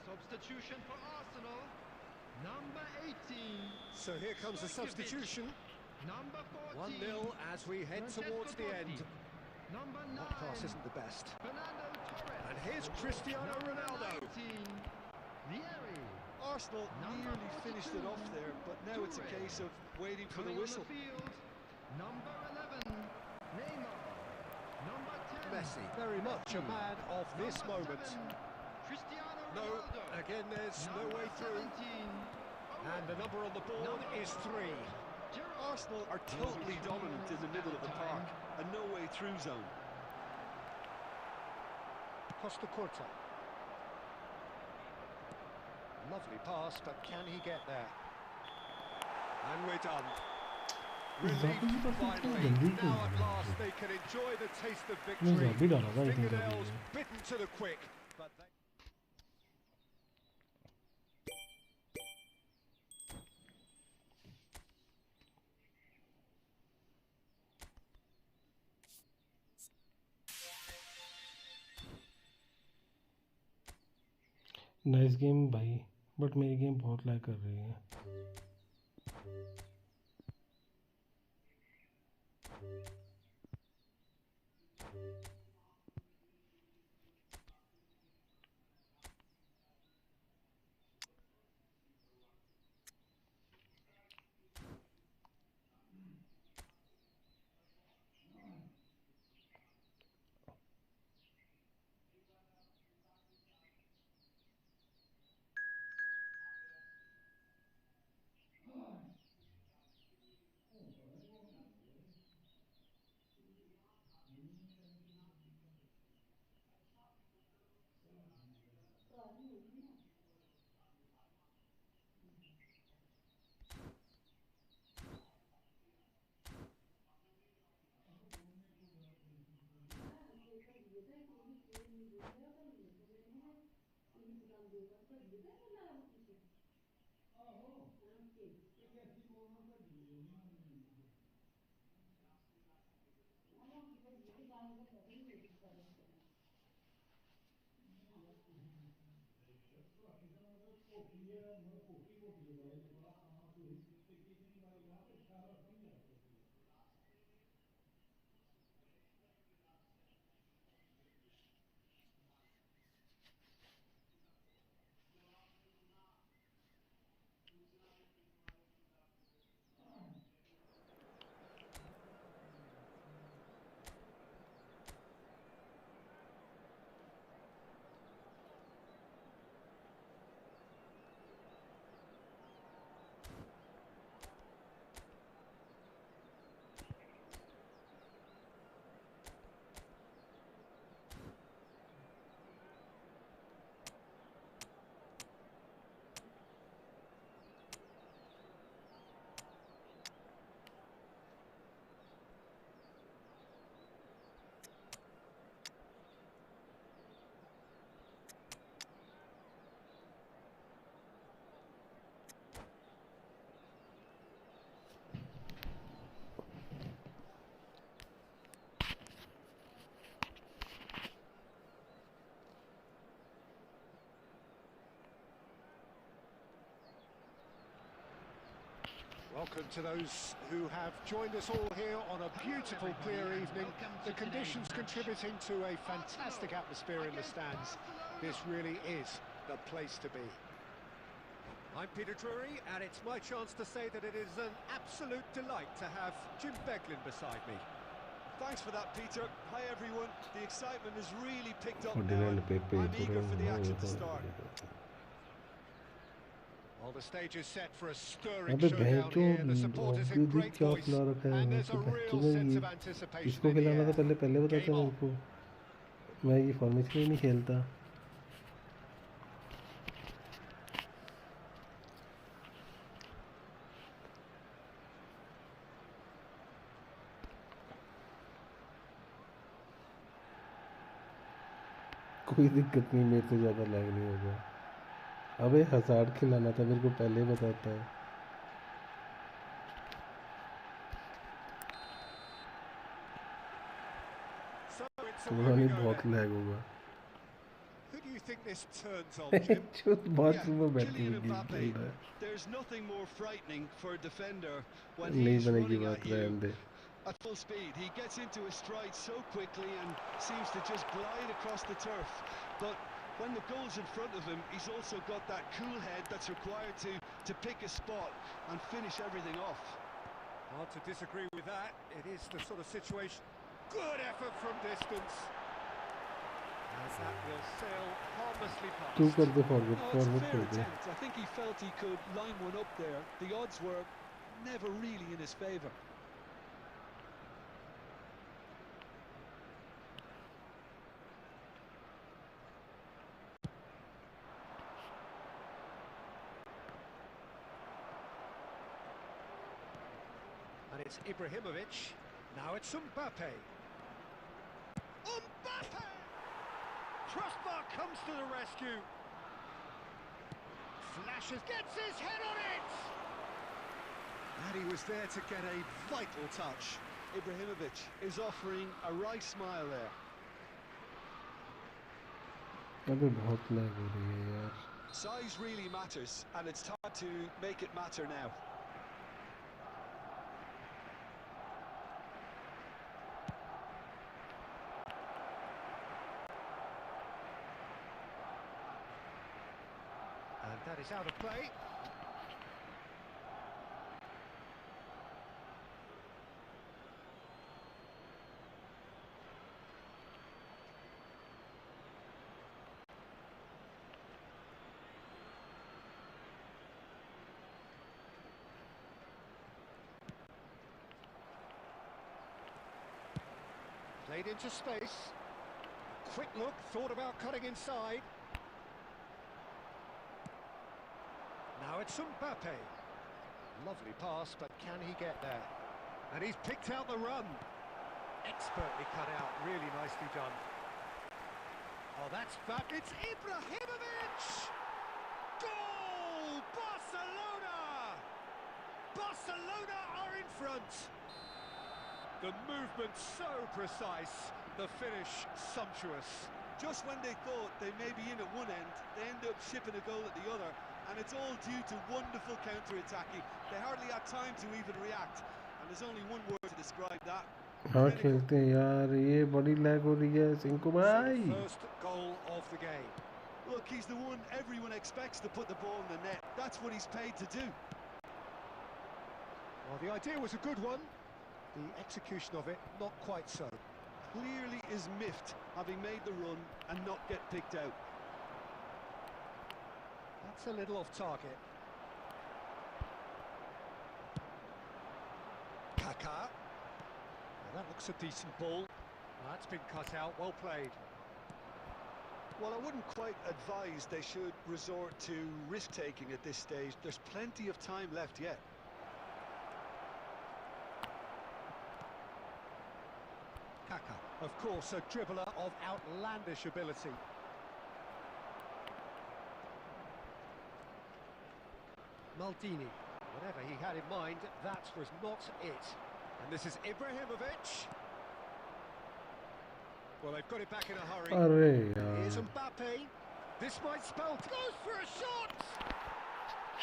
Substitution for Arsenal. Number 18. So here comes the substitution. Number 14. 1-0 as we head towards the end. Number 9. That pass isn't the best. Fernando Torres. And here's Cristiano Ronaldo. 19. Vieri. Arsenal nearly finished it off there, but now it's a case of waiting for the Coming on whistle. field. Number 11. Neymar. Number 10. Messi, very much a man of this Number moment. 7, Cristiano No, Ronaldo. again there's no Number way through. 17. And the number on the board is 3. Arsenal are totally dominant in the middle of the park, a no-way through zone. Costa Curta. Lovely pass, but can he get there? And we're done. Relief finally. Now at last they can enjoy the taste of victory. Fingernails bitten to the quick. But they... nice game भाई, but मेरी game बहुत lag कर रही है। welcome to those who have joined us all here on a beautiful, clear evening. The conditions contributing to a fantastic atmosphere in the stands. This really is the place to be. I'm Peter Drury, and it's my chance to say that it is an absolute delight to have Jim Beglin beside me. Thanks for that, Peter. Hi, everyone. The excitement has really picked up now. Ordinary and Pepe, I'm eager for the action to start. Well, the stage is set for a stirring अबे showdown here. The बहनचोद supporters in दूध great क्या voice, खिला रखा है and मेरे there's को a real बहनचोद sense ये of anticipation इसको in the खिलाना था air. पहले बताता Game मेरे on. को मैं ये फॉर्मेशन ही नहीं खेलता कोई दिक्कत नहीं मेरे से ज़्यादा लैग नहीं होगा अबे हज़ार्ड खिलाना था मेरे को पहले बताता है So it's तो where we नहीं go बहुत then. लैग होगा Who do you think this turns on, Jim? चुत बहुत में बैठ के Kylian गेम Mbappe. खेल रहा है There's nothing more frightening for a defender when नहीं he's बनेगी running बात at you रहने दे at full speed. He gets into his stride so quickly and seems to just glide across the turf. But when the goal's in front of him, he's also got that cool head that's required to pick a spot and finish everything off. Hard to disagree with that. It is the sort of situation. Good effort from distance. As that will sail harmlessly past. तू कर दे forward No, it's a forward fair कर दे attempt. I think he felt he could line one up there. The odds were never really in his favour. And it's Ibrahimovic. Now it's Mbappe. Mbappe! Crossbar comes to the rescue. Flashes, gets his head on it! And he was there to get a vital touch. Ibrahimovic is offering a right smile there. अबे बहुत lag हो रही है यार Size really matters, and it's time to make it matter now. And that is out of play. Played into space. Quick look, thought about cutting inside. Now it's Mbappe. Lovely pass, but can he get there? And he's picked out the run. Expertly cut out, really nicely done. Oh, that's fab. It's Ibrahimovic! Goal! Barcelona! Barcelona are in front. The movement so precise, the finish sumptuous. Just when they thought they may be in at one end, they end up shipping a goal at the other, and it's all due to wonderful counter-attacking. They hardly had time to even react, and there's only one word to describe that. हाँ खेलते हैं यार ये बड़ी lag हो रही है सिंकू भाई First goal of the game. Look, he's the one everyone expects to put the ball in the net. That's what he's paid to do. Well, the idea was a good one. The execution of it, not quite so. Clearly is miffed, having made the run and not get picked out. That's a little off target. Kaká. Well, that looks a decent ball. That's been cut out, well played. Well, I wouldn't quite advise they should resort to risk-taking at this stage. There's plenty of time left yet. Kaká, of course, a dribbler of outlandish ability. Maldini, whatever he had in mind, that was not it. And this is Ibrahimovic. Well, they've got it back in a hurry. अरे Here's यार Mbappe. This might spell. Goes for a shot!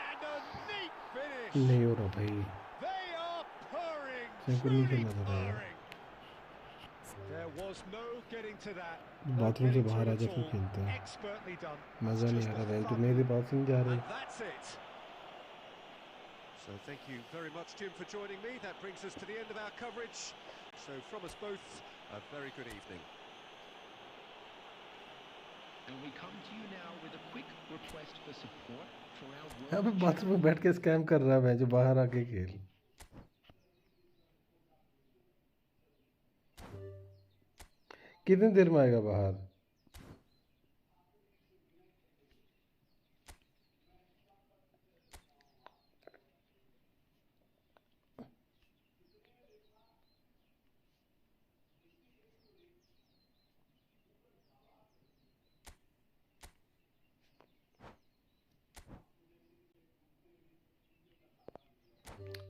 And a neat finish. नहीं हो रहा भाई सैंको नहीं खेलना था यार। There was no getting to that. Bathroom से बाहर आ जा फिर खेलते हैं। Expertly done. मज़ा नहीं आ रहा रैंक तो मेरे पास नहीं जा रही। And that's it. So thank you very much, Jim, for joining me. That brings us to the end of our coverage. So from us both, a very good evening. And we come to you now with a quick request for support for our यहाँ पे world bathroom में बैठ के scam कर रहा है मैं, जो बाहर आके खेल। कितनी देर में आएगा बाहर?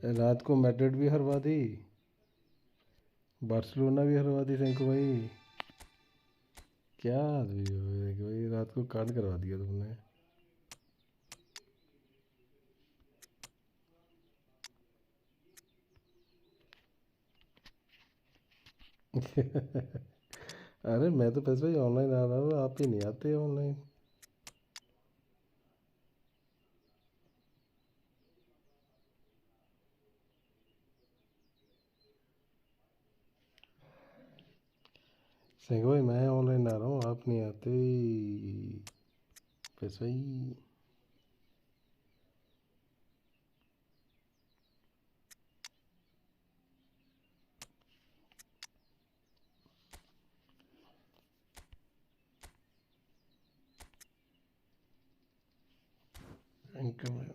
रात को मैड्रिड भी हरवा दी, बार्सिलोना भी हरवा दी सैंको भाई। क्या आदमी हो भाई, रात को कांड करवा दिया तुमने। अरे मैं तो पैसे भाई ऑनलाइन आ रहा हूँ, आप ही नहीं आते ऑनलाइन। सैंको भाई मैं ऑनलाइन आ रहा हूँ, आप नहीं आते पैसे भाई। इनकम है।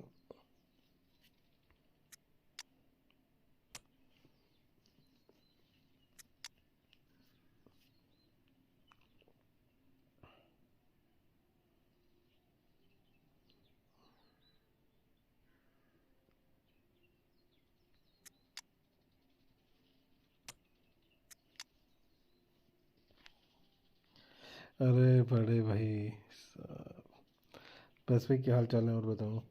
अरे बड़े भाई पैसे भाई क्या हाल चाल है और बताओ।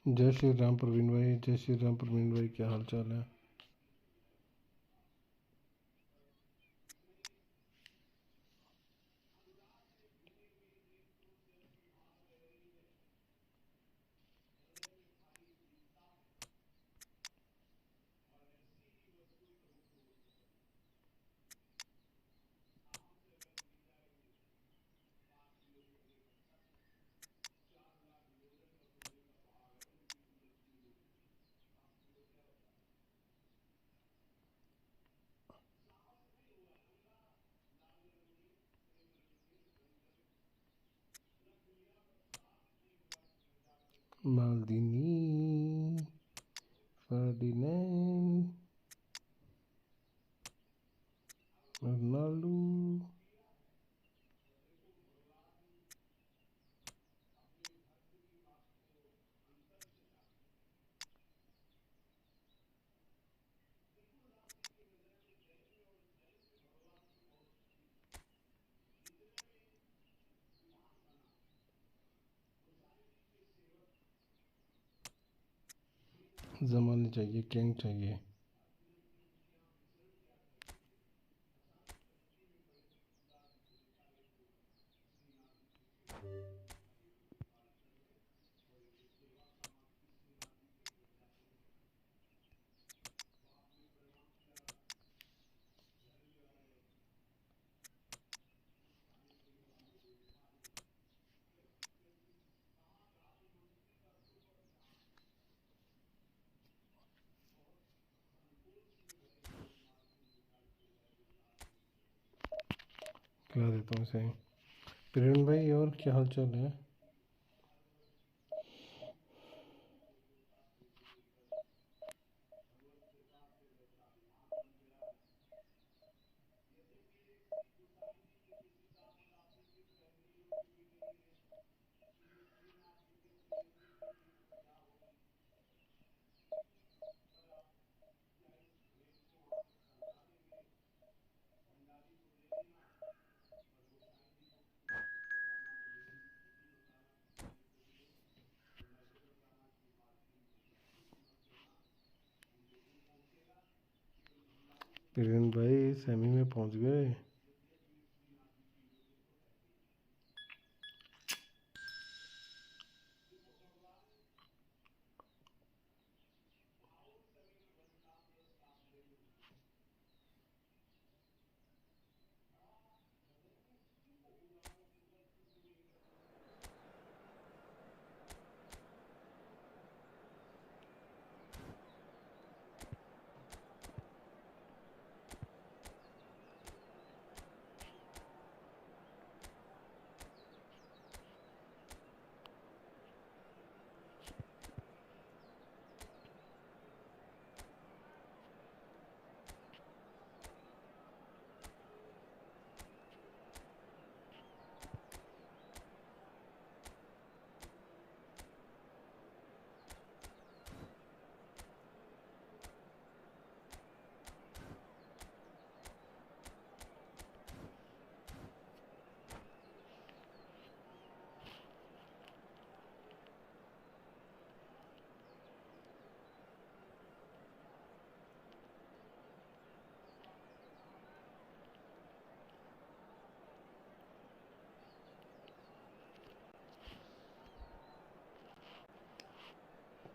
जय श्री राम प्रवीण भाई, जय श्री राम प्रवीण भाई, क्या हाल चाल है? Maldini, Ferdinand, Ronaldo. ज़माने चाहिए, किंग चाहिए। खिला देता हूँ इसे। प्रेरण भाई, और क्या हाल चाल है? प्रेरण भाई सेमी में पहुंच गए।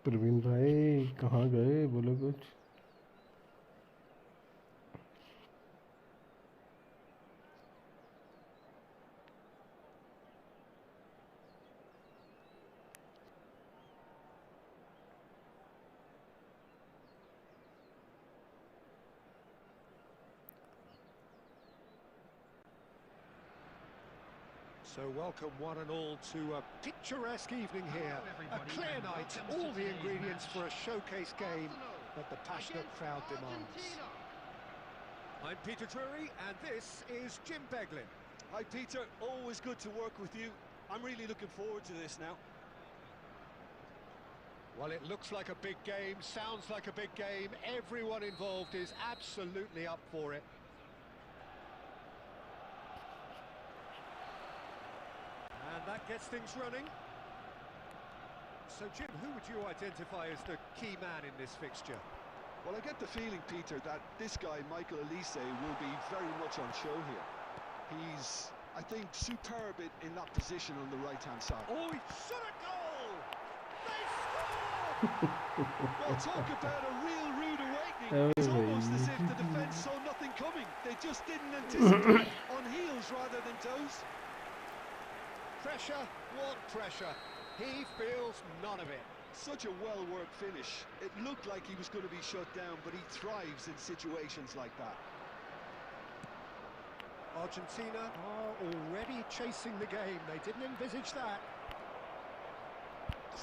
प्रवीण भाई कहाँ गए, बोलो कुछ। So welcome one and all to a picturesque evening here. A clear night, all the ingredients for a showcase game that the passionate crowd demands. I'm Peter Drury and this is Jim Beglin. Hi Peter, always good to work with you. I'm really looking forward to this now. Well, it looks like a big game, sounds like a big game. Everyone involved is absolutely up for it. And that gets things running. So, Jim, who would you identify as the key man in this fixture? Well, I get the feeling, Peter, that this guy, Michael Elise, will be very much on show here. He's, I think, superb in that position on the right-hand side. Oh, shot a goal! They score! Well, talk about a real rude awakening. It's almost as if the defence saw nothing coming. They just didn't anticipate. On heels rather than toes. Pressure, what pressure? He feels none of it. Such a well-worked finish. It looked like he was going to be shut down, but he thrives in situations like that. Argentina are already chasing the game. They didn't envisage that.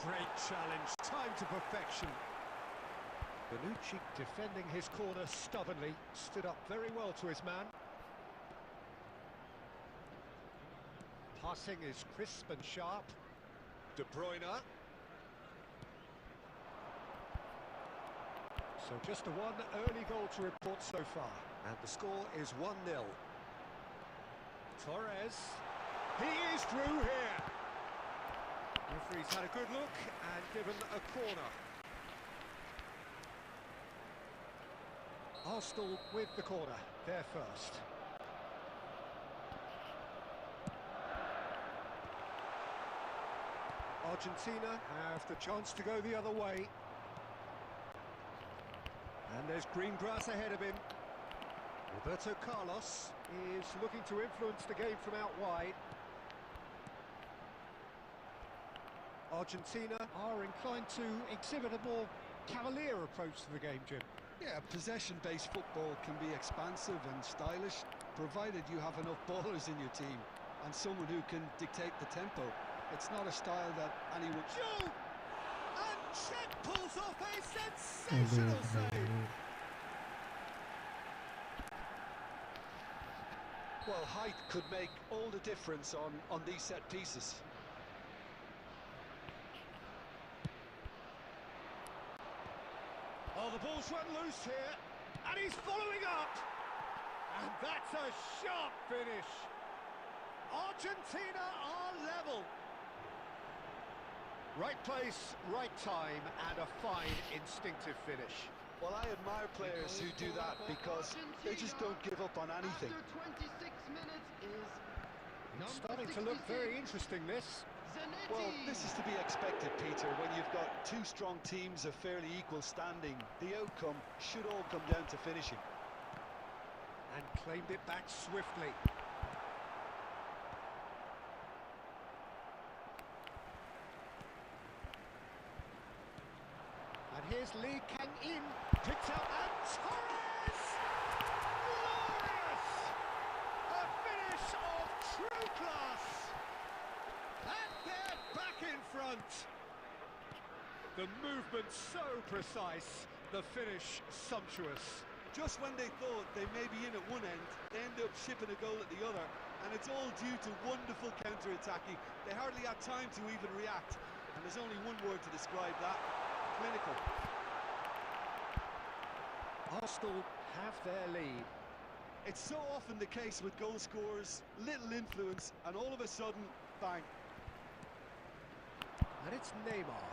Great challenge, time to perfection. Bonucci defending his corner stubbornly, stood up very well to his man. Passing is crisp and sharp. De Bruyne. So just the one early goal to report so far, and the score is 1-0. Torres, he is through here. Referee's had a good look and given a corner. Arsenal with the corner, they're first. Argentina have the chance to go the other way. And there's green grass ahead of him. Roberto Carlos is looking to influence the game from out wide. Argentina are inclined to exhibit a more cavalier approach to the game, Jim. Yeah, possession-based football can be expansive and stylish, provided you have enough ballers in your team and someone who can dictate the tempo. It's not a style that anyone... Shoot! And Chet pulls off a sensational save! Well, height could make all the difference on these set pieces. Oh, the ball's run loose here, and he's following up! And that's a sharp finish! Argentina are level! Right place, right time, and a fine instinctive finish. Well, I admire players who do that because they just don't give up on anything. After 26 minutes is It's starting to look very interesting, this. Zanetti. Well, this is to be expected, Peter. When you've got two strong teams of fairly equal standing, the outcome should all come down to finishing. And claimed it back swiftly. And here's Lee Kang-in, picked up, and Torres! Glorious! A finish of true class! And they're back in front! The movement so precise, the finish sumptuous. Just when they thought they may be in at one end, they end up shipping a goal at the other, and it's all due to wonderful counter-attacking. They hardly had time to even react, and there's only one word to describe that: clinical. Arsenal have their lead. It's so often the case with goal scorers, little influence, and all of a sudden, bang. And it's Neymar.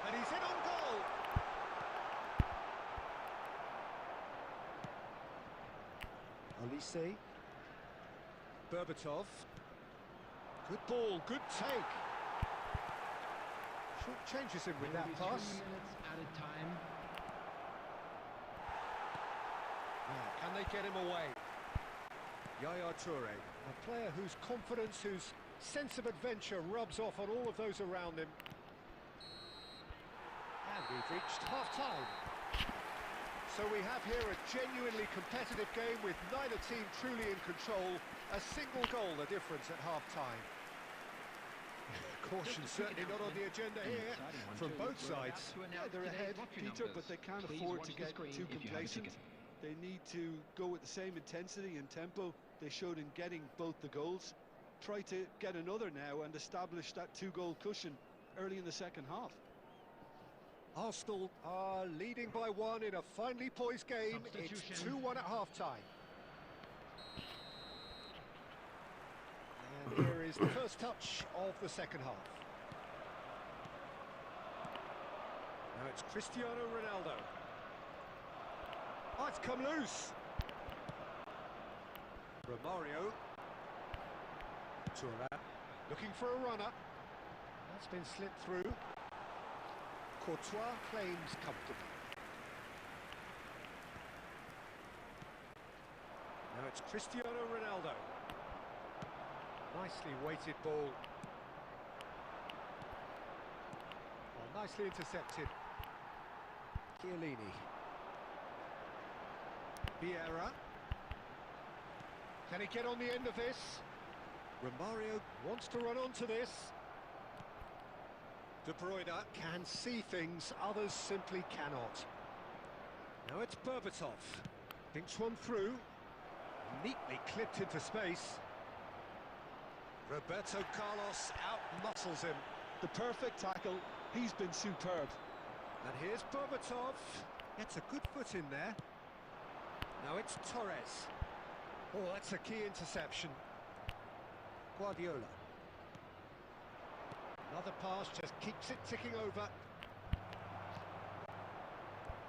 And he's in on goal! Olise. Berbatov. Good ball, good take. Short changes him with that pass. 3 minutes at a time. Now, can they get him away? Yaya Toure, a player whose confidence, whose sense of adventure rubs off on all of those around him. And we've reached half-time. So we have here a genuinely competitive game with neither team truly in control. A single goal the difference at half-time. Caution certainly not on the agenda here from both sides. Yeah, they're ahead, Peter, but they can't afford to get too complacent. They need to go with the same intensity and tempo they showed in getting both the goals. Try to get another now and establish that two-goal cushion early in the second half. Arsenal are leading by one in a finely poised game. It's 2-1 at half-time. And here is the first touch of the second half. Now it's Cristiano Ronaldo. Oh, it's come loose. Romario. Touré looking for a runner. That's been slipped through. Courtois claims comfortably. Now it's Cristiano Ronaldo. Nicely weighted ball. Well, nicely intercepted. Chiellini. Vieira. Can he get on the end of this? Romario wants to run onto this. De Bruyne can see things others simply cannot. Now it's Berbatov. Thinks one through. Neatly clipped into space. Roberto Carlos out-muscles him. The perfect tackle. He's been superb. And here's Berbatov. Gets a good foot in there. Now it's Torres. Oh, that's a key interception. Guardiola. Another pass just keeps it ticking over.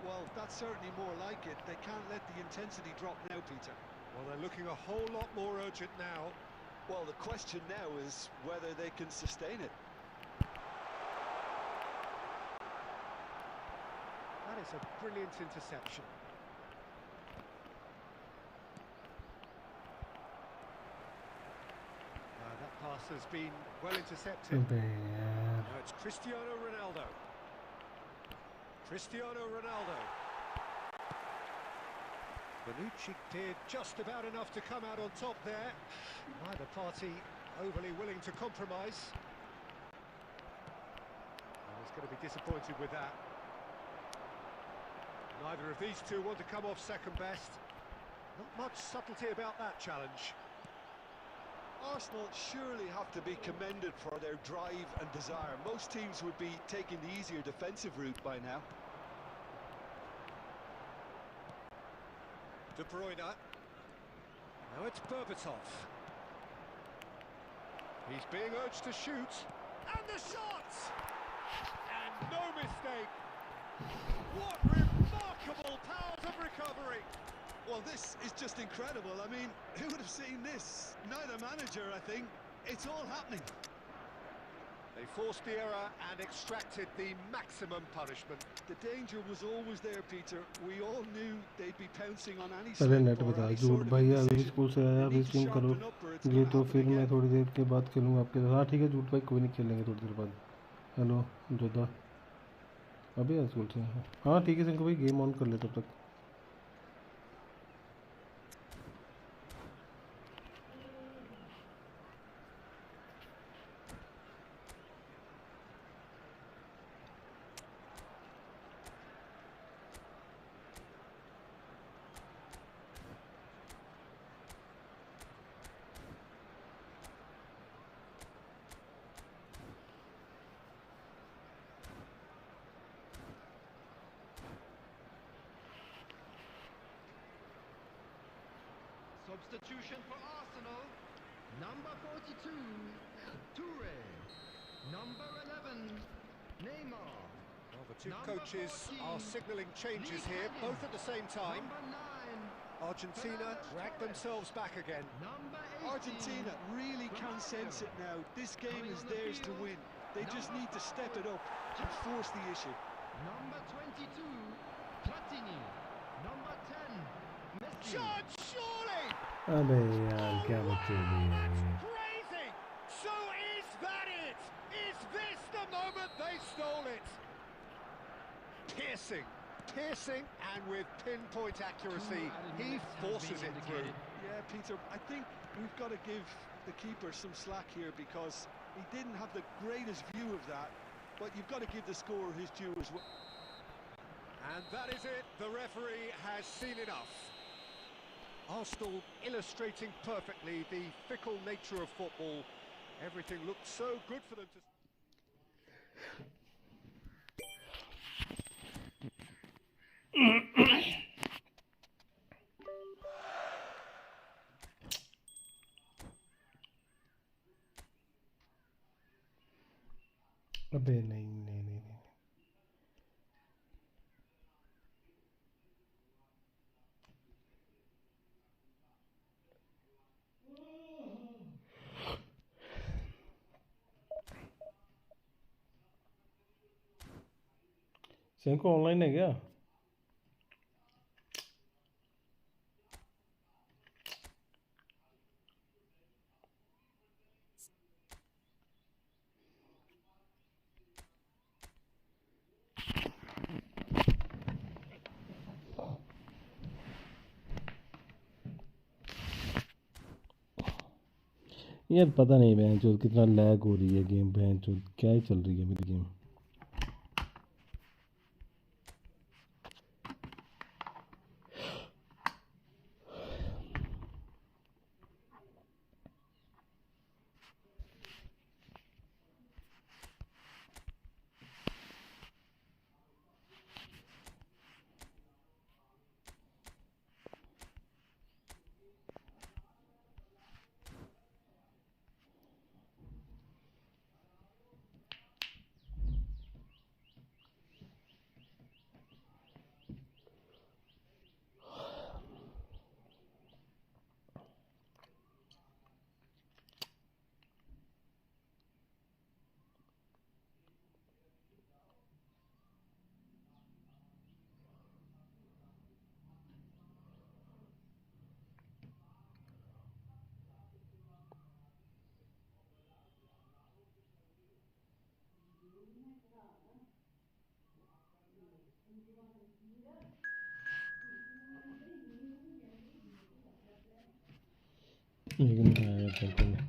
Well, that's certainly more like it. They can't let the intensity drop now, Peter. Well, they're looking a whole lot more urgent now. Well, the question now is whether they can sustain it. That is a brilliant interception. That pass has been well intercepted. Now it's Cristiano Ronaldo. Cristiano Ronaldo. Bonucci did just about enough to come out on top there. Neither party overly willing to compromise. I was going to be disappointed with that. Neither of these two want to come off second best. Not much subtlety about that challenge. Arsenal surely have to be commended for their drive and desire. Most teams would be taking the easier defensive route by now. De Bruyne. Now it's Berbatov. He's being urged to shoot. And the shot! And no mistake. What remarkable powers of recovery. Well, this is just incredible. I mean, who would have seen this? Neither manager, I think. It's all happening. They forced the error and extracted the maximum punishment. The danger was always there, Peter. We all knew they'd be pouncing on any पहले slip net or बता any झूठ sort of भाई अभी indecision. School से आया They अभी need to stream करो sharpen up or it's ये gonna तो happen फिर मैं again. थोड़ी देर के बाद खेलूँगा आपके साथ हाँ ठीक है झूठ भाई कोई नहीं खेलेंगे थोड़ी देर बाद हेलो जोधा अभी आया स्कूल से हाँ ठीक है सिंह भाई गेम ऑन कर ले तब तक Substitution for Arsenal. Number 42, Toure. Number 11, Neymar. Well, the two Number coaches 14, are signalling changes here, both at the same time. Number 9, Argentina drag themselves back again. number 18. Argentina really can sense it now. This game is theirs to win. They just need to step it up and force the issue. Number 22, Platini. Number 10, Messi. Shot, surely! अबे यार क्या बच्चे That's crazy! So is that it? Is this the moment they stole it? Piercing, and with pinpoint accuracy, he forces it through. Yeah, Peter, I think we've got to give the keeper some slack here because he didn't have the greatest view of that, but you've got to give the scorer his due as well. And that is it. The referee has seen enough. Arsenal illustrating perfectly the fickle nature of football. Everything looked so good for them to... अबे नहीं Senco online है क्या यार पता नहीं बहन चोद कितना लैग हो रही है गेम बहन चोद क्या ही चल रही है मेरी गेम लेकिन करते हैं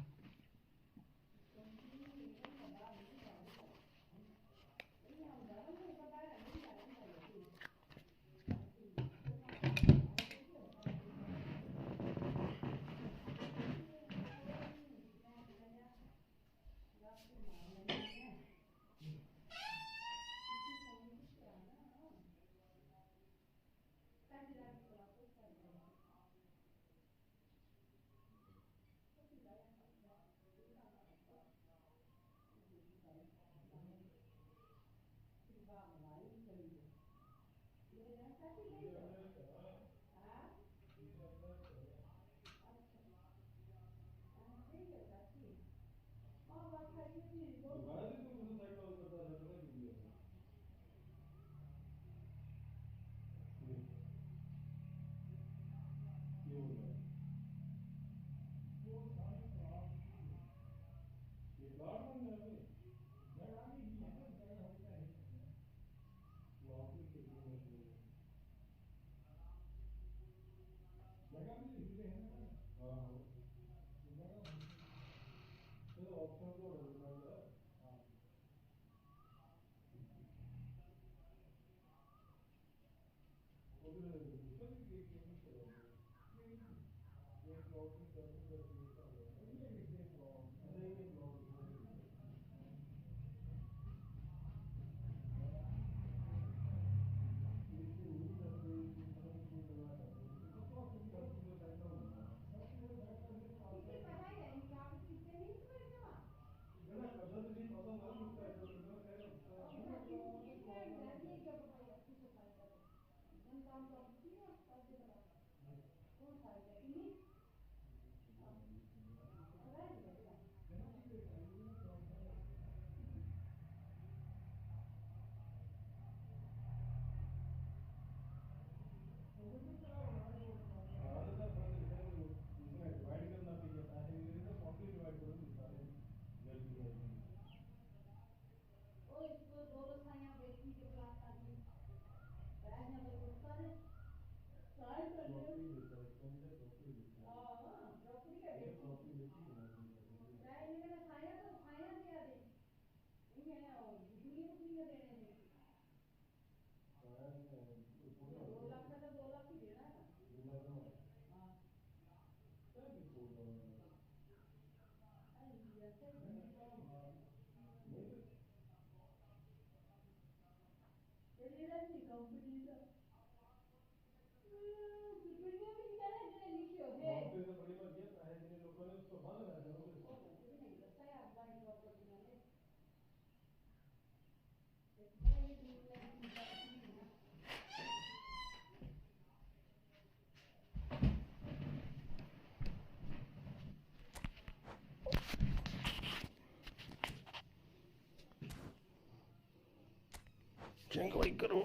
चंग भाई करो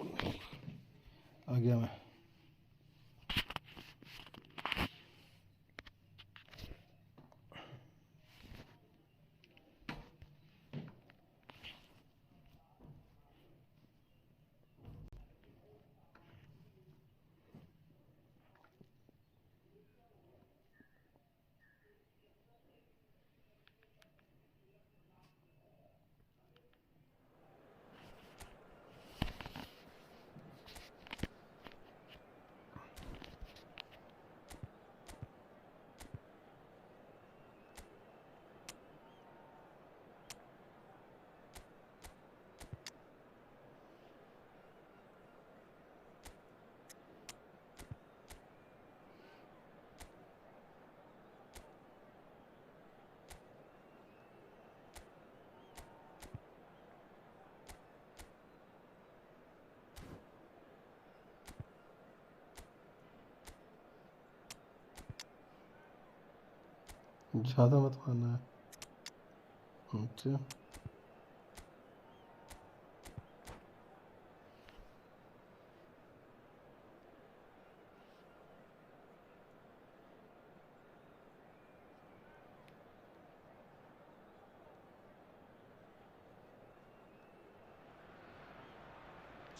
आ गया मैं ज़्यादा मत मारना है अच्छा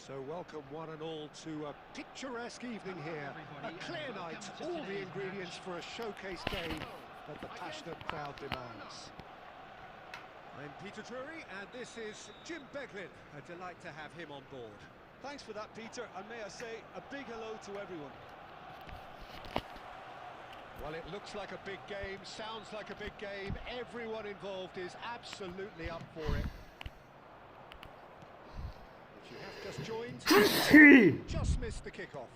So welcome one and all to a picturesque evening here. A clear night, all the ingredients for a showcase game. that the passionate crowd demands. I'm Peter Drury, and this is Jim Beglin. A delight to have him on board. Thanks for that, Peter, and may I say a big hello to everyone. Well, it looks like a big game, sounds like a big game. Everyone involved is absolutely up for it. If you have just joined, just missed the kickoff.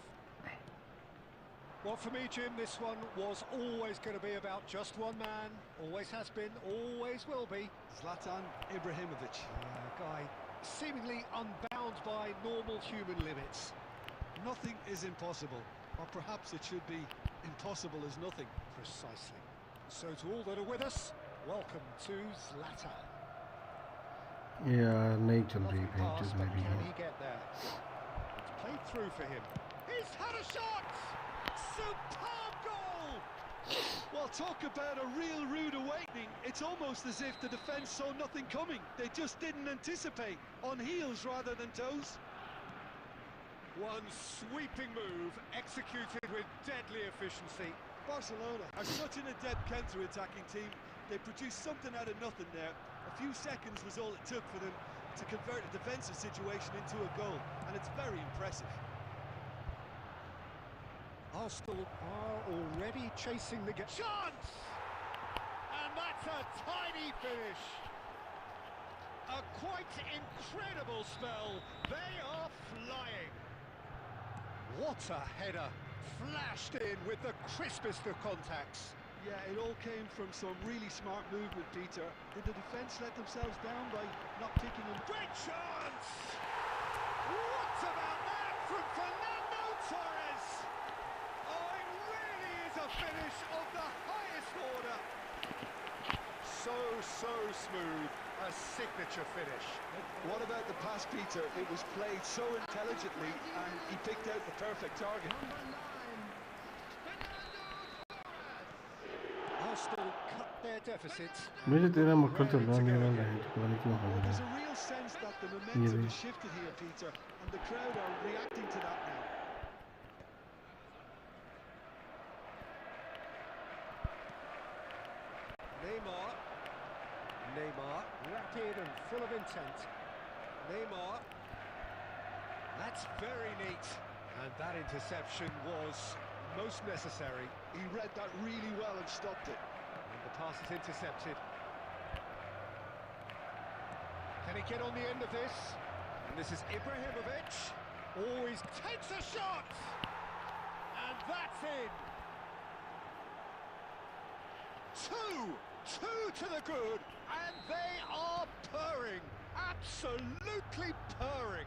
Well, for me, Jim, this one was always going to be about just one man. Always has been, always will be. Zlatan Ibrahimovic. A guy seemingly unbound by normal human limits. Nothing is impossible, or perhaps it should be impossible as nothing. Precisely. So to all that are with us, welcome to Zlatan. Yeah, नहीं चल रही Lovely pass, pages but में भी can है. he get there? It's played through for him. He's had a shot! Superb goal! Well, talk about a real rude awakening. It's almost as if the defence saw nothing coming. They just didn't anticipate, on heels rather than toes. One sweeping move, executed with deadly efficiency. Barcelona are such an adept counter-attacking team. They produced something out of nothing there. A few seconds was all it took for them to convert a defensive situation into a goal, and it's very impressive. Arsenal are already chasing the chance! And that's a tiny finish. A quite incredible spell. They are flying. What a header. Flashed in with the crispest of contacts. Yeah, it all came from some really smart movement, Peter. Did the defence let themselves down by not picking them? Great chance! What about that from Fernando Torres? Oh, it really is a finish of the highest order. So smooth, a signature finish. What about the pass, Peter? It was played so intelligently, and he picked out the perfect target. Arsenal cut their deficit. मुझे तेरा मक्खन चल रहा है मेरा light पता नहीं क्यों हो Well, रहा there's है. a real sense that the momentum has shifted here, Peter, and the crowd are reacting to that now. Neymar, rapid and full of intent. Neymar, that's very neat. And that interception was most necessary. He read that really well and stopped it. And the pass is intercepted. Can he get on the end of this? And this is Ibrahimovic. Always takes a shot! And that's in! Two to the good, and they are purring, absolutely purring.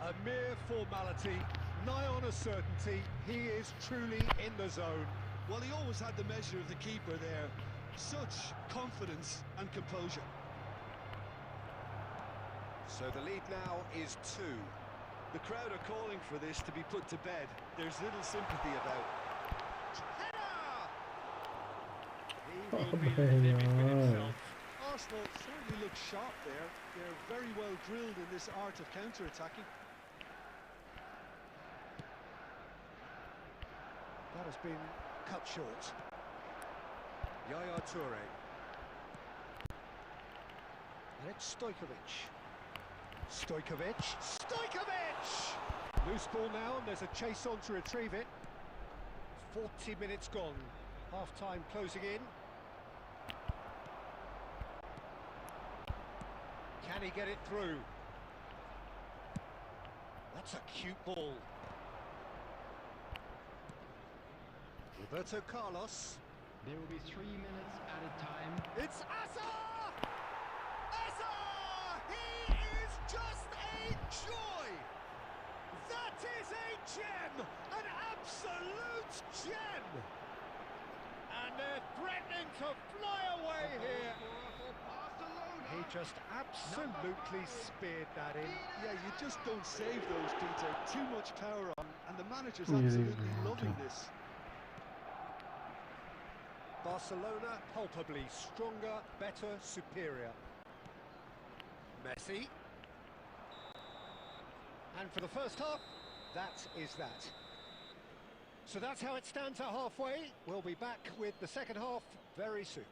A mere formality, nigh on a certainty, he is truly in the zone. Well, he always had the measure of the keeper there. Such confidence and composure. So the lead now is 2. The crowd are calling for this to be put to bed. There's little sympathy about. He will be livid with himself. Arsenal certainly look sharp there. They're very well drilled in this art of counter-attacking. That has been cut short. Yaya Toure. And it's Stojkovic. Stojkovic! Loose ball now, and there's a chase on to retrieve it. 40 minutes gone. Half-time closing in. Can he get it through? That's a cute ball. Roberto Carlos. There will be 3 minutes at a time. It's Asa! Asa! He is just a joy! That is a gem! An absolute gem! And they're threatening to fly away here. He just absolutely speared that in. Yeah, you just don't save those, Peter. Too much power on, and the manager's absolutely loving this. Barcelona palpably stronger, better, superior. Messi. And for the first half, that is that. So that's how it stands at halfway. We'll be back with the second half very soon.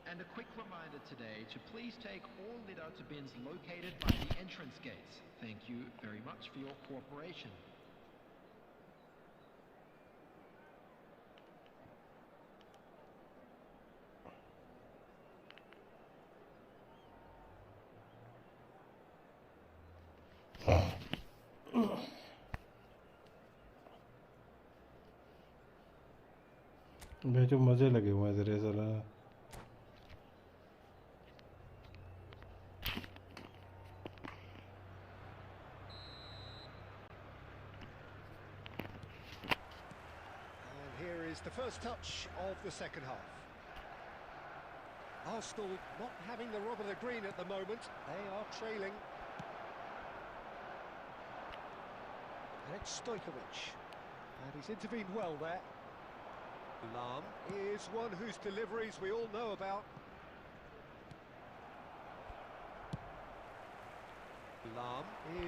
And a quick reminder today to please take all litter bins located by the entrance gates. Thank you very much for your cooperation. मैं जो मज़े लगे हुए हैं तेरे साला And here is the first touch of the second half. Arsenal not having the rub of the green at the moment. They are trailing. And it's Stojkovic. And he's intervened well there. Lam is one whose deliveries we all know about. Lam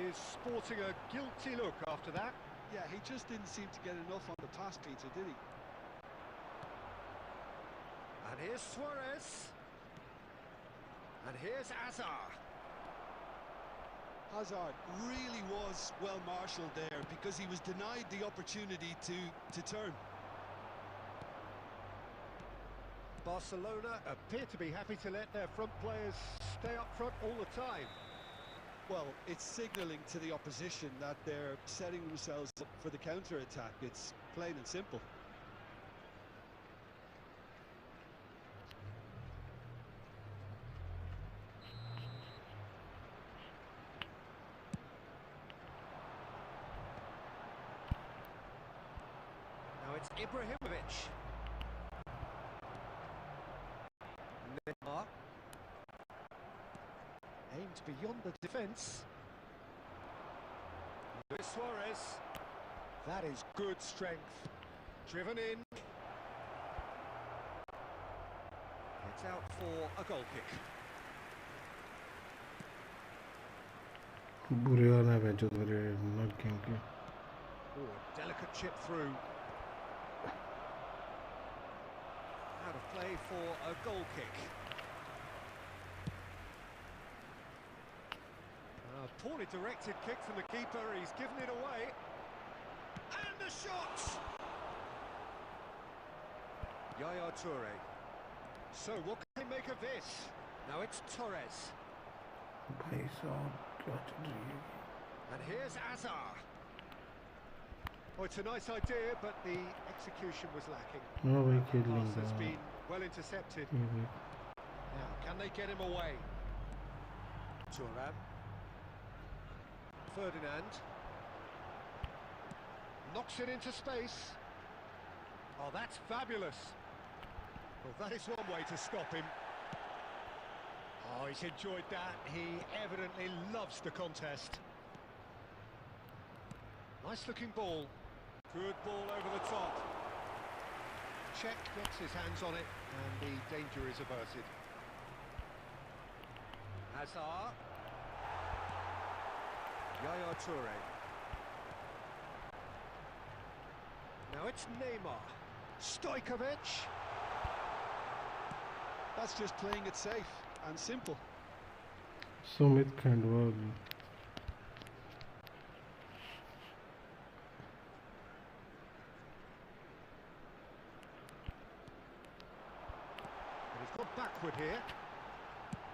is sporting a guilty look after that. Yeah, he just didn't seem to get enough on the pass, Peter, did he? And here's Suarez. And here's Azar. Hazard really was well marshalled there because he was denied the opportunity to turn. Barcelona appear to be happy to let their front players stay up front all the time. Well, it's signalling to the opposition that they're setting themselves up for the counter-attack. It's plain and simple. Now it's Ibrahimovic. Neymar. Aimed beyond the defence. Luis Suarez. That is good strength. Driven in. It's out for a goal kick. बुरे वाला है जो तेरे not king के Oh, delicate chip through. Out of play for a goal kick. A poorly directed kick from the keeper, he's given it away. And a shot! Yaya Toure. So what can they make of this? Now it's Torres. भाई साहब क्या चल रही है And here's Azar. Oh, it's a nice idea, but the execution was lacking. हाँ भाई खेल Pass लेंगे has been well intercepted. Now, can they get him away? Thuram. Ferdinand. Knocks it into space. Oh, that's fabulous. Well, that is one way to stop him. Oh, he's enjoyed that. He evidently loves the contest. Nice looking ball. Good ball over the top. Czech gets his hands on it and the danger is averted. Hazard. Yaya Toure. Now it's Neymar. Stojkovic. That's just playing it safe and simple. Sumit Khandwa And he's gone backward here.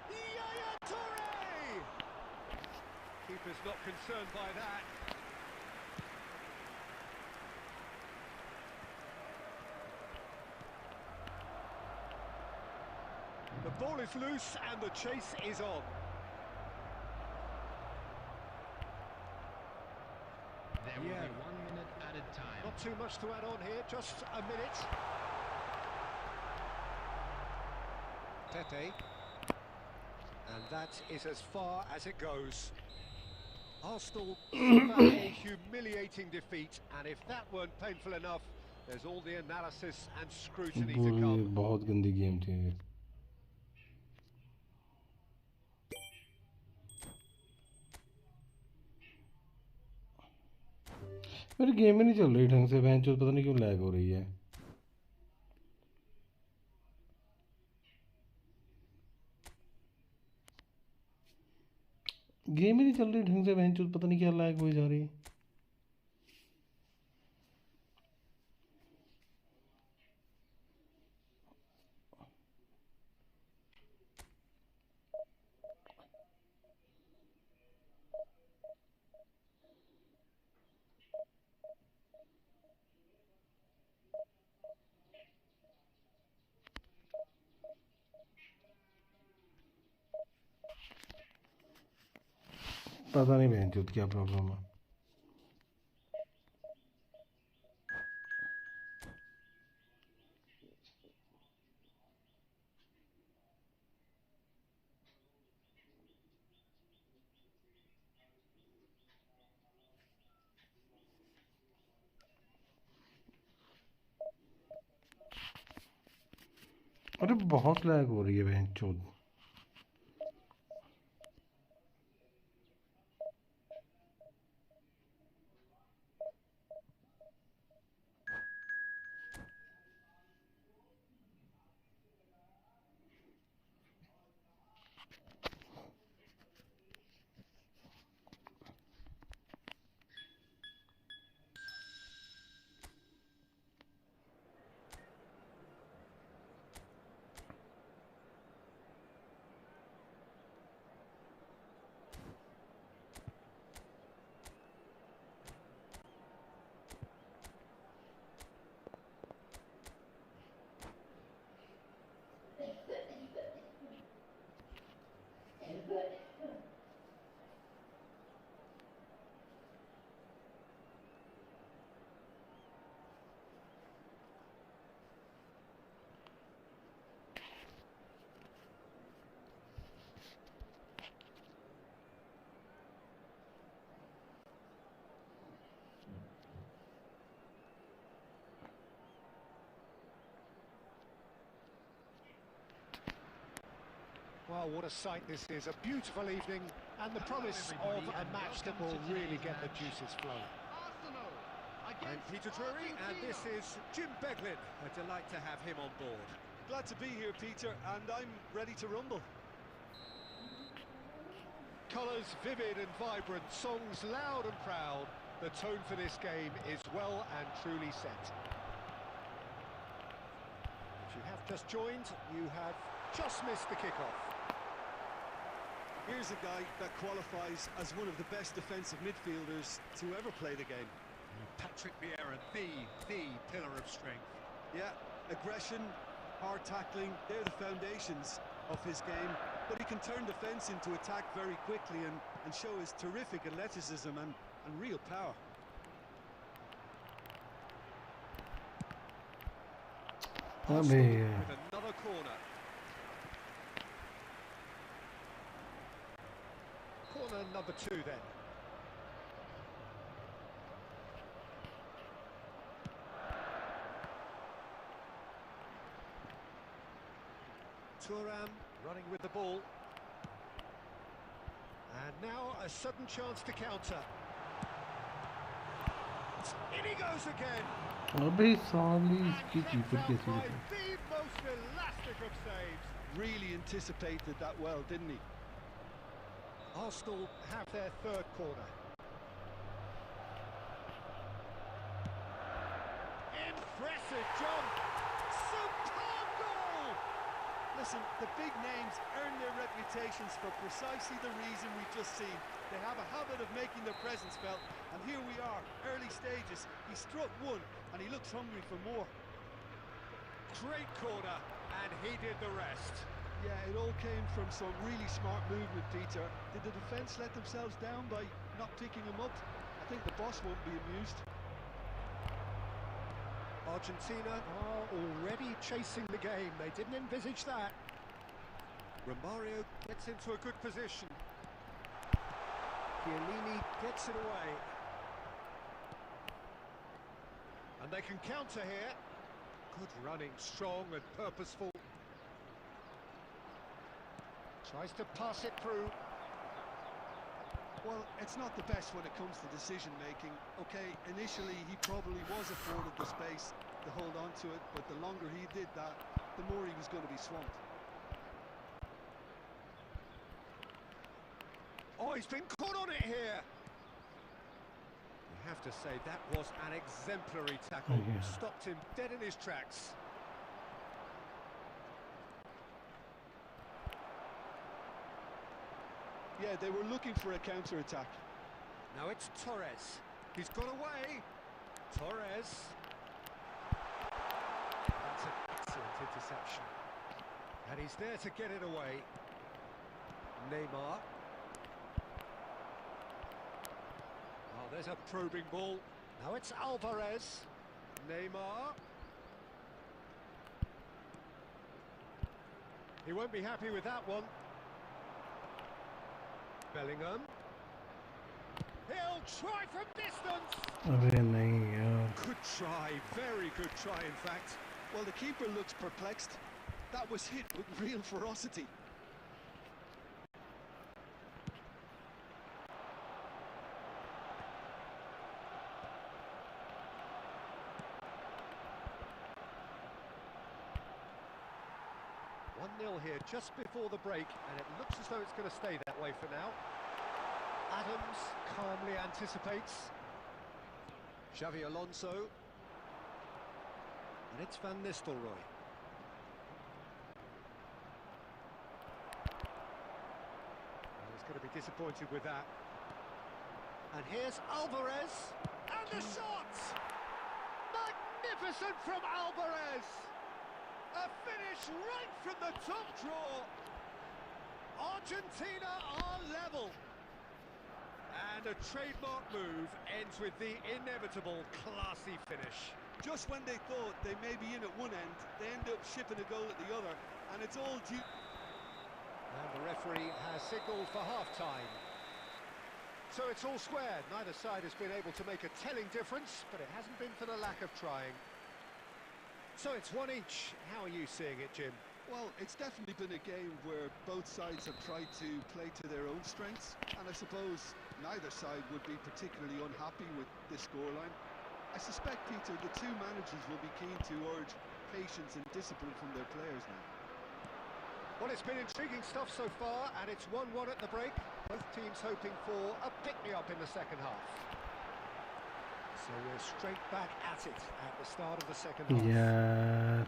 Yaya Toure! Keeper's not concerned by that. The ball is loose and the chase is on. There will be 1 minute added time. Not too much to add on here, just a minute. Pepe. And that is as far as it goes. Arsenal suffer a humiliating defeat, and if that weren't painful enough, there's all the analysis and scrutiny to come. बहुत गंदी game थी मेरी game ही नहीं चल रही ढंग से, bench पता नहीं क्यों लैग हो रही है। गेम ही नहीं चल रही ढंग से, बेंच पता नहीं क्या लैग हो जा रही है। पता नहीं बेंच क्या प्रॉब्लम है। अरे बहुत लैग हो रही है bench. Well, what a sight this is. A beautiful evening and the promise of a match that will really get the juices flowing. I'm Peter Drury, and this is Jim Beglin. A delight to have him on board. Glad to be here, Peter, and I'm ready to rumble. Colours vivid and vibrant, songs loud and proud. The tone for this game is well and truly set. If you have just joined, you have just missed the kickoff. Here's a guy that qualifies as one of the best defensive midfielders to ever play the game. Patrick Vieira, the pillar of strength. Yeah, aggression, hard tackling, they're the foundations of his game. But he can turn defence into attack very quickly and show his terrific athleticism and real power. Arsenal with another corner. Corner number 2 then. Thuram running with the ball. And now a sudden chance to counter. In he goes again. अबे साली इसकी And keeper kept out कैसी by है? the most elastic of saves. Really anticipated that well, didn't he? Arsenal have their third corner. Impressive jump. Superb goal. Listen, the big names earn their reputations for precisely the reason we've just seen. They have a habit of making their presence felt, and here we are, early stages. He struck one, and he looks hungry for more. Great corner, and he did the rest. Yeah, it all came from some really smart movement, Peter. Did the defence let themselves down by not picking him up? I think the boss won't be amused. Argentina are already chasing the game. They didn't envisage that. Romario gets into a good position. Chiellini gets it away. And they can counter here. Good running, strong and purposeful. Tries to pass it through. Well, it's not the best when it comes to decision making. Okay, initially he probably was afforded the space to hold on to it, but the longer he did that, the more he was going to be swamped. Oh, he's been caught on it here. You have to say that was an exemplary tackle. Oh, yeah. Stopped him dead in his tracks. Yeah, they were looking for a counter-attack. Now it's Torres. He's got away. Torres. That's an excellent interception. And he's there to get it away. Neymar. Oh, there's a probing ball. Now it's Alvarez. Neymar. He won't be happy with that one. Bellingham. He'll try from distance. अबे नहीं यार. Good try, very good try in fact. Well, the keeper looks perplexed. That was hit with real ferocity. Here just before the break, and it looks as though it's going to stay that way for now. Adams calmly anticipates. Xavi Alonso. And it's Van Nistelrooy. Well, he's going to be disappointed with that. And here's Alvarez. And the shot! Magnificent from Alvarez! A finish right from the top draw. Argentina are level. And a trademark move ends with the inevitable classy finish. Just when they thought they may be in at one end, they end up shipping a goal at the other, and it's all due... And the referee has signalled for half-time. So it's all square. Neither side has been able to make a telling difference, but it hasn't been for the lack of trying. So it's one each. How are you seeing it, Jim? Well, it's definitely been a game where both sides have tried to play to their own strengths, and I suppose neither side would be particularly unhappy with this scoreline. I suspect, Peter, the two managers will be keen to urge patience and discipline from their players now. Well, it's been intriguing stuff so far, and it's 1-1 at the break. Both teams hoping for a pick-me-up in the second half. So we're straight back at it at the start of the second half. Yeah.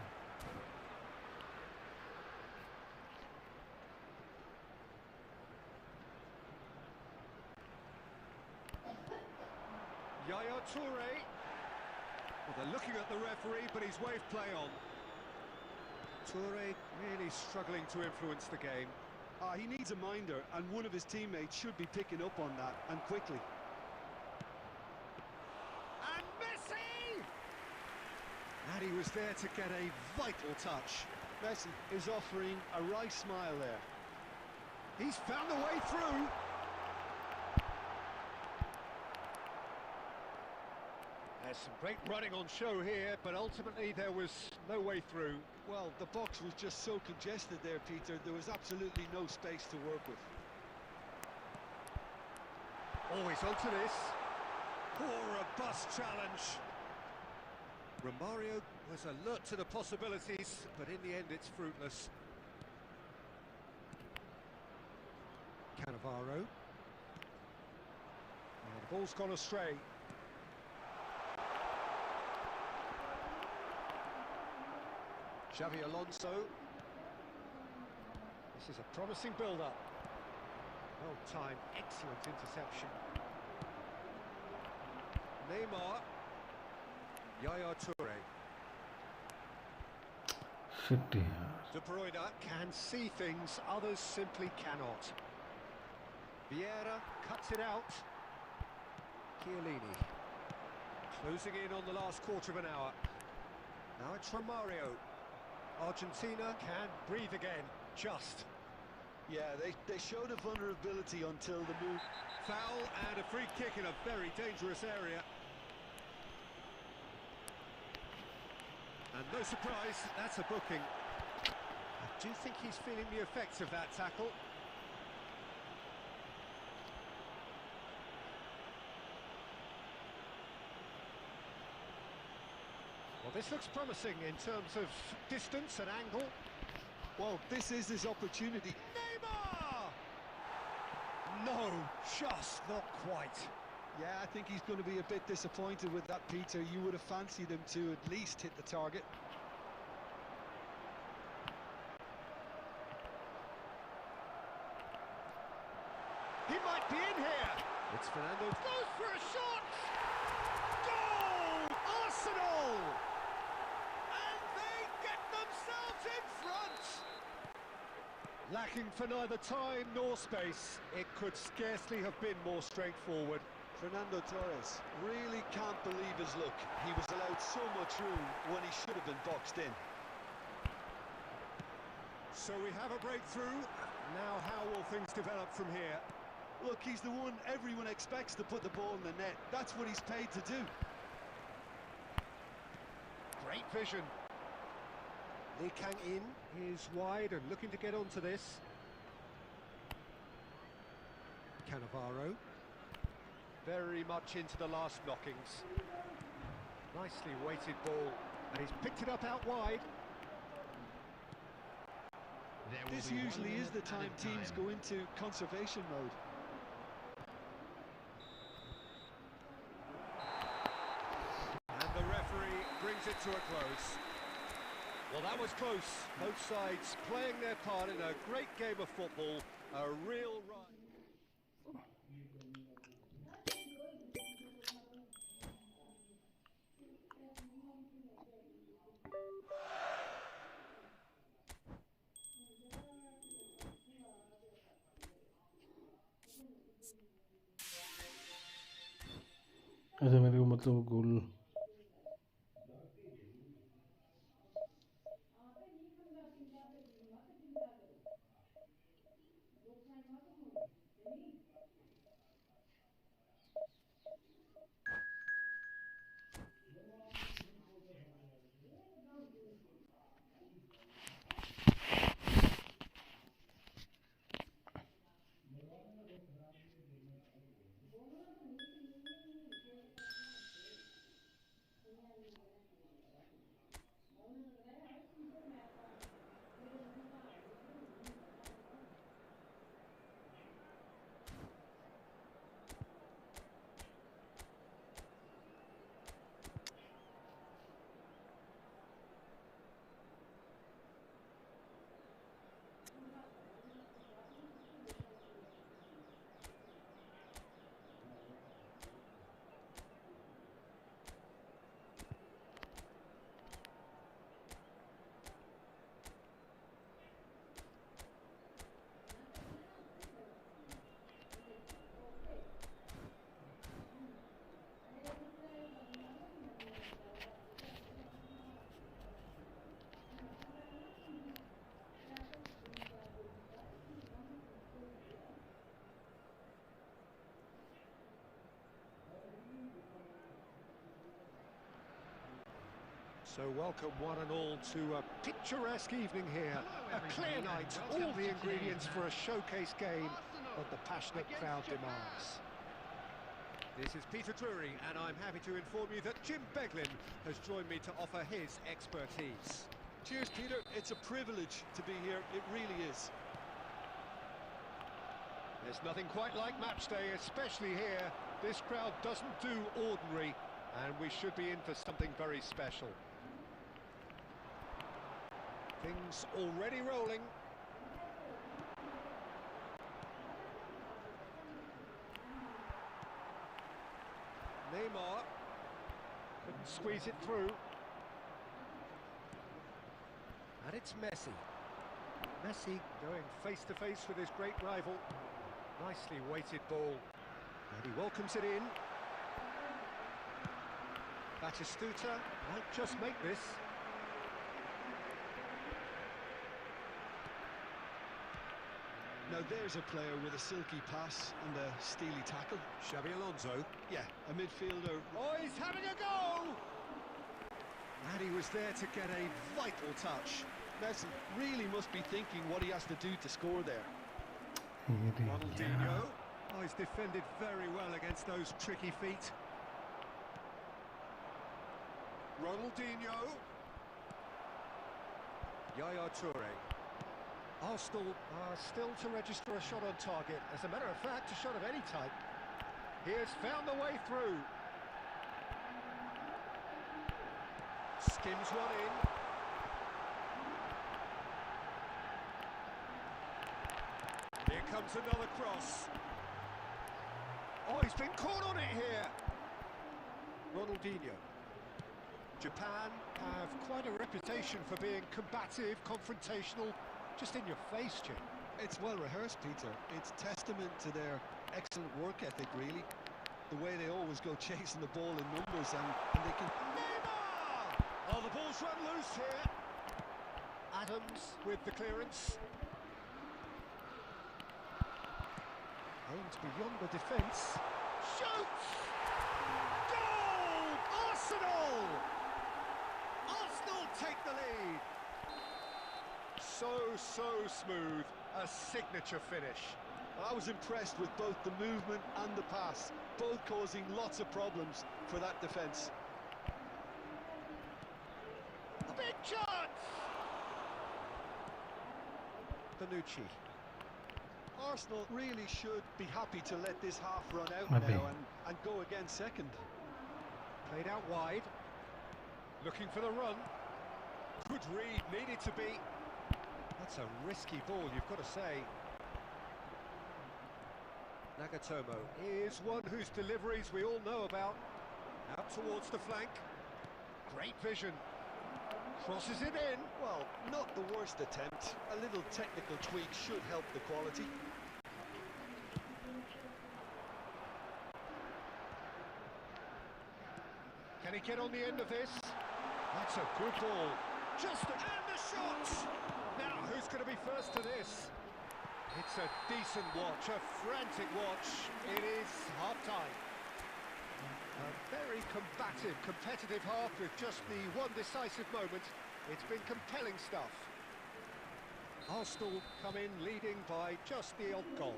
Yaya Toure. Well, they're looking at the referee, but he's waved play on. Toure really struggling to influence the game. He needs a minder, and one of his teammates should be picking up on that, and quickly. And Messi! And he was there to get a vital touch. Messi is offering a wry smile there. He's found a way through. There's some great running on show here, but ultimately there was no way through. Well, the box was just so congested there, Peter. There was absolutely no space to work with. Always onto this. Poor robust challenge. Romario was alert to the possibilities, but in the end it's fruitless. Cannavaro. And the ball's gone astray. Xavi Alonso. This is a promising build-up. Well timed, excellent interception. Neymar. Yaya Toure. Shit यार. De Bruyne can see things others simply cannot. Vieira cuts it out. Chiellini. Closing in on the last quarter of an hour. Now it's Romario. Argentina can breathe again, just. Yeah, they showed a vulnerability until the move. Foul and a free kick in a very dangerous area. And no surprise, that's a booking. I do think he's feeling the effects of that tackle. this looks promising in terms of distance and angle. Well, this is his opportunity. Neymar! No, just not quite. Yeah, I think he's going to be a bit disappointed with that, Peter. You would have fancied him to at least hit the target. He might be in here. It's Fernando. Goes for a shot. Goal! Arsenal! And they get themselves in front. Lacking for neither time nor space, it could scarcely have been more straightforward. Fernando Torres really can't believe his luck. He was allowed so much room when he should have been boxed in. So we have a breakthrough. Now how will things develop from here? Look, he's the one everyone expects to put the ball in the net. That's what he's paid to do. Great vision. Lee Kang-in is wide and looking to get onto this. Cannavaro. Very much into the last knockings. Nicely weighted ball. And he's picked it up out wide. This usually is the time teams go into conservation mode. And the referee brings it to a close. Well, that was close. Both sides playing their part in a great game of football. A real ride. अच्छा मेरे को मतलब गोल So welcome one and all to a picturesque evening here. A clear night, all the ingredients for a showcase game that the passionate crowd demands. This is Peter Drury, and I'm happy to inform you that Jim Beglin has joined me to offer his expertise. Cheers, Peter. It's a privilege to be here. It really is. There's nothing quite like match day, especially here. This crowd doesn't do ordinary, and we should be in for something very special. Things already rolling. Neymar couldn't squeeze it through. And it's Messi. Messi going face to face with his great rival. Nicely weighted ball. And he welcomes it in. Batistuta might just make this. Now there's a player with a silky pass and a steely tackle. Xabi Alonso. Yeah, a midfielder. Oh, he's having a go! And he was there to get a vital touch. Messi really must be thinking what he has to do to score there. Ronaldinho. Oh, he's defended very well against those tricky feet. Ronaldinho. Yaya Toure. Arsenal are still to register a shot on target. As a matter of fact, a shot of any type. He has found the way through. Skims one in. Here comes another cross. Oh, he's been caught on it here. Ronaldinho. Japan have quite a reputation for being combative, confrontational, just in your face, Jim. It's well rehearsed, Peter. It's testament to their excellent work ethic, really. The way they always go chasing the ball in numbers and they can... Neymar! Oh, the ball's run loose here. Adams with the clearance. Aimed beyond the defence. Shoots! Goal! Arsenal! Arsenal take the lead. So smooth. A signature finish. I was impressed with both the movement and the pass, both causing lots of problems for that defence. A big chance! Bonucci. Arsenal really should be happy to let this half run out Happy. now and go again second. Played out wide. Looking for the run. Good read, needed to be. That's a risky ball, you've got to say. Nagatomo is one whose deliveries we all know about. Out towards the flank. Great vision. Crosses it in. Well, not the worst attempt. A little technical tweak should help the quality. Can he get on the end of this? That's a good ball. And the shot! Now, who's going to be first to this? It's a decent watch, a frantic watch. It is half-time. A very combative, competitive half with just the one decisive moment. It's been compelling stuff. Arsenal come in leading by just the odd goal.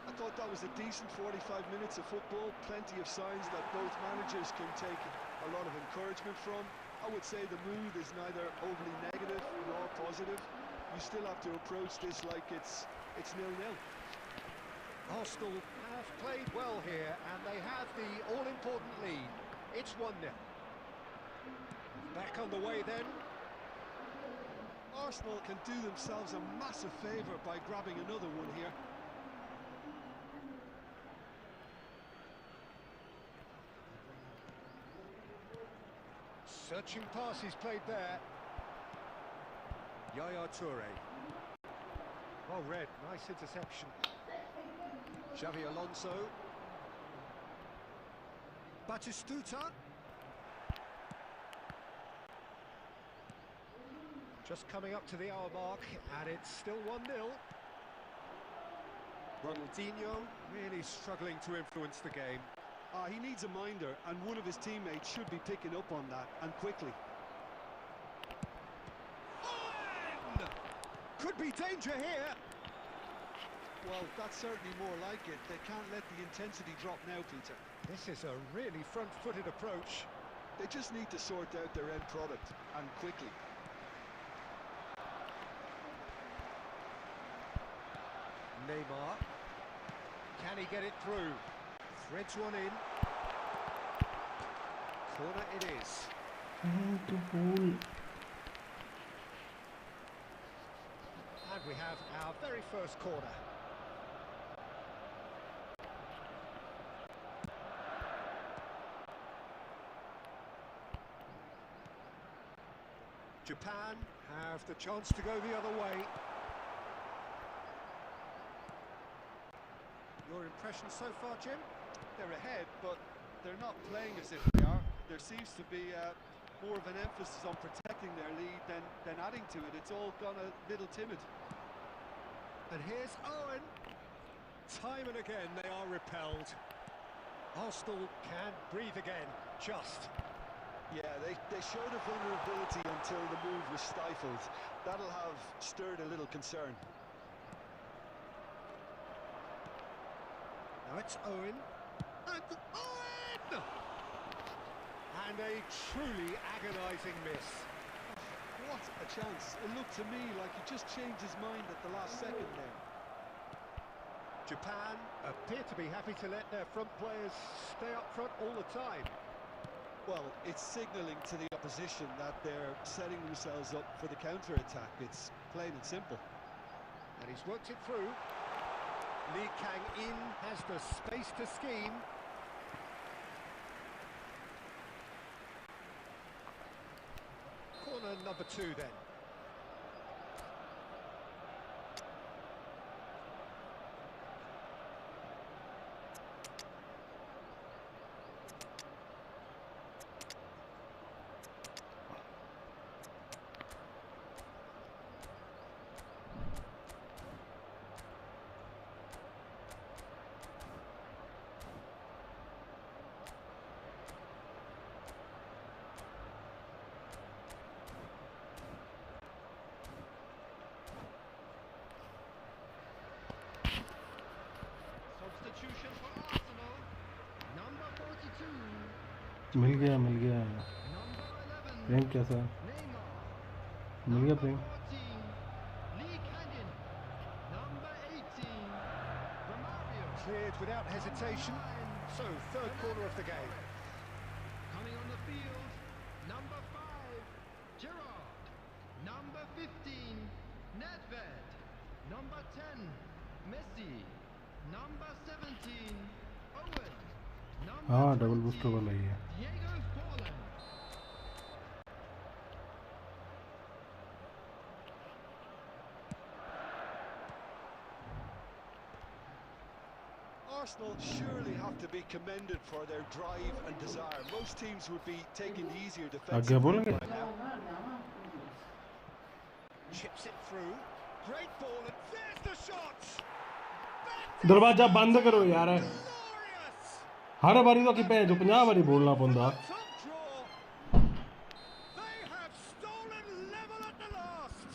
I thought that was a decent 45 minutes of football. Plenty of signs that both managers can take a lot of encouragement from. I would say the mood is neither overly negative nor positive. You still have to approach this like it's 0-0. Arsenal have played well here, and they have the all-important lead. It's 1-0. Back on the way then. Arsenal can do themselves a massive favour by grabbing another one here. Searching pass he's played there. Yaya Toure. Well read, nice interception. Xavi Alonso. Batistuta. Just coming up to the hour mark, and it's still 1-0. Ronaldinho really struggling to influence the game. He needs a minder, and one of his teammates should be picking up on that, and quickly. Owen! Could be danger here. Well, that's certainly more like it. They can't let the intensity drop now, Peter. This is a really front-footed approach. They just need to sort out their end product, and quickly. Neymar. Can he get it through? Threads one in. Corner it is. Beautiful. And we have our very first corner. Japan have the chance to go the other way. Your impression so far, Jim? They're ahead, but they're not playing as if they are. There seems to be more of an emphasis on protecting their lead than adding to it. It's all gone a little timid. And here's Owen. Time and again they are repelled. Arsenal can breathe again, just. Yeah, they showed a vulnerability until the move was stifled. That'll have stirred a little concern. Now it's Owen. And Owen! And a truly agonising miss. What a chance. It looked to me like he just changed his mind at the last second there. Japan appear to be happy to let their front players stay up front all the time. Well, it's signalling to the opposition that they're setting themselves up for the counter-attack. It's plain and simple. And he's worked it through. Lee Kang-in has the space to scheme. Corner number 2 then. Substitution for Arsenal. Number 42. मिल गया Number 11. प्रेम कैसा Neymar. मिल गया Number Prem 14. Lee Kang-in. Number 18. Romario. Cleared without hesitation. So, third corner of the game. Coming on the field. Number 5. Gerrard. Number 15. Nedved. Number 10. Messi. Number 17. Owen. Number हाँ double 20, booster वाला ही है Diego Forlan. Arsenal surely have to be commended for their drive and desire. Most teams would be taking the easier आगे defensive बोलेंगे route right now. Chips it through. Great ball, and there's the shot! दरवाजा बंद करो यार Glorious! हर बारी तो कि जो 50 बारी बोलना पौंदा Top draw. They have stolen level at the last.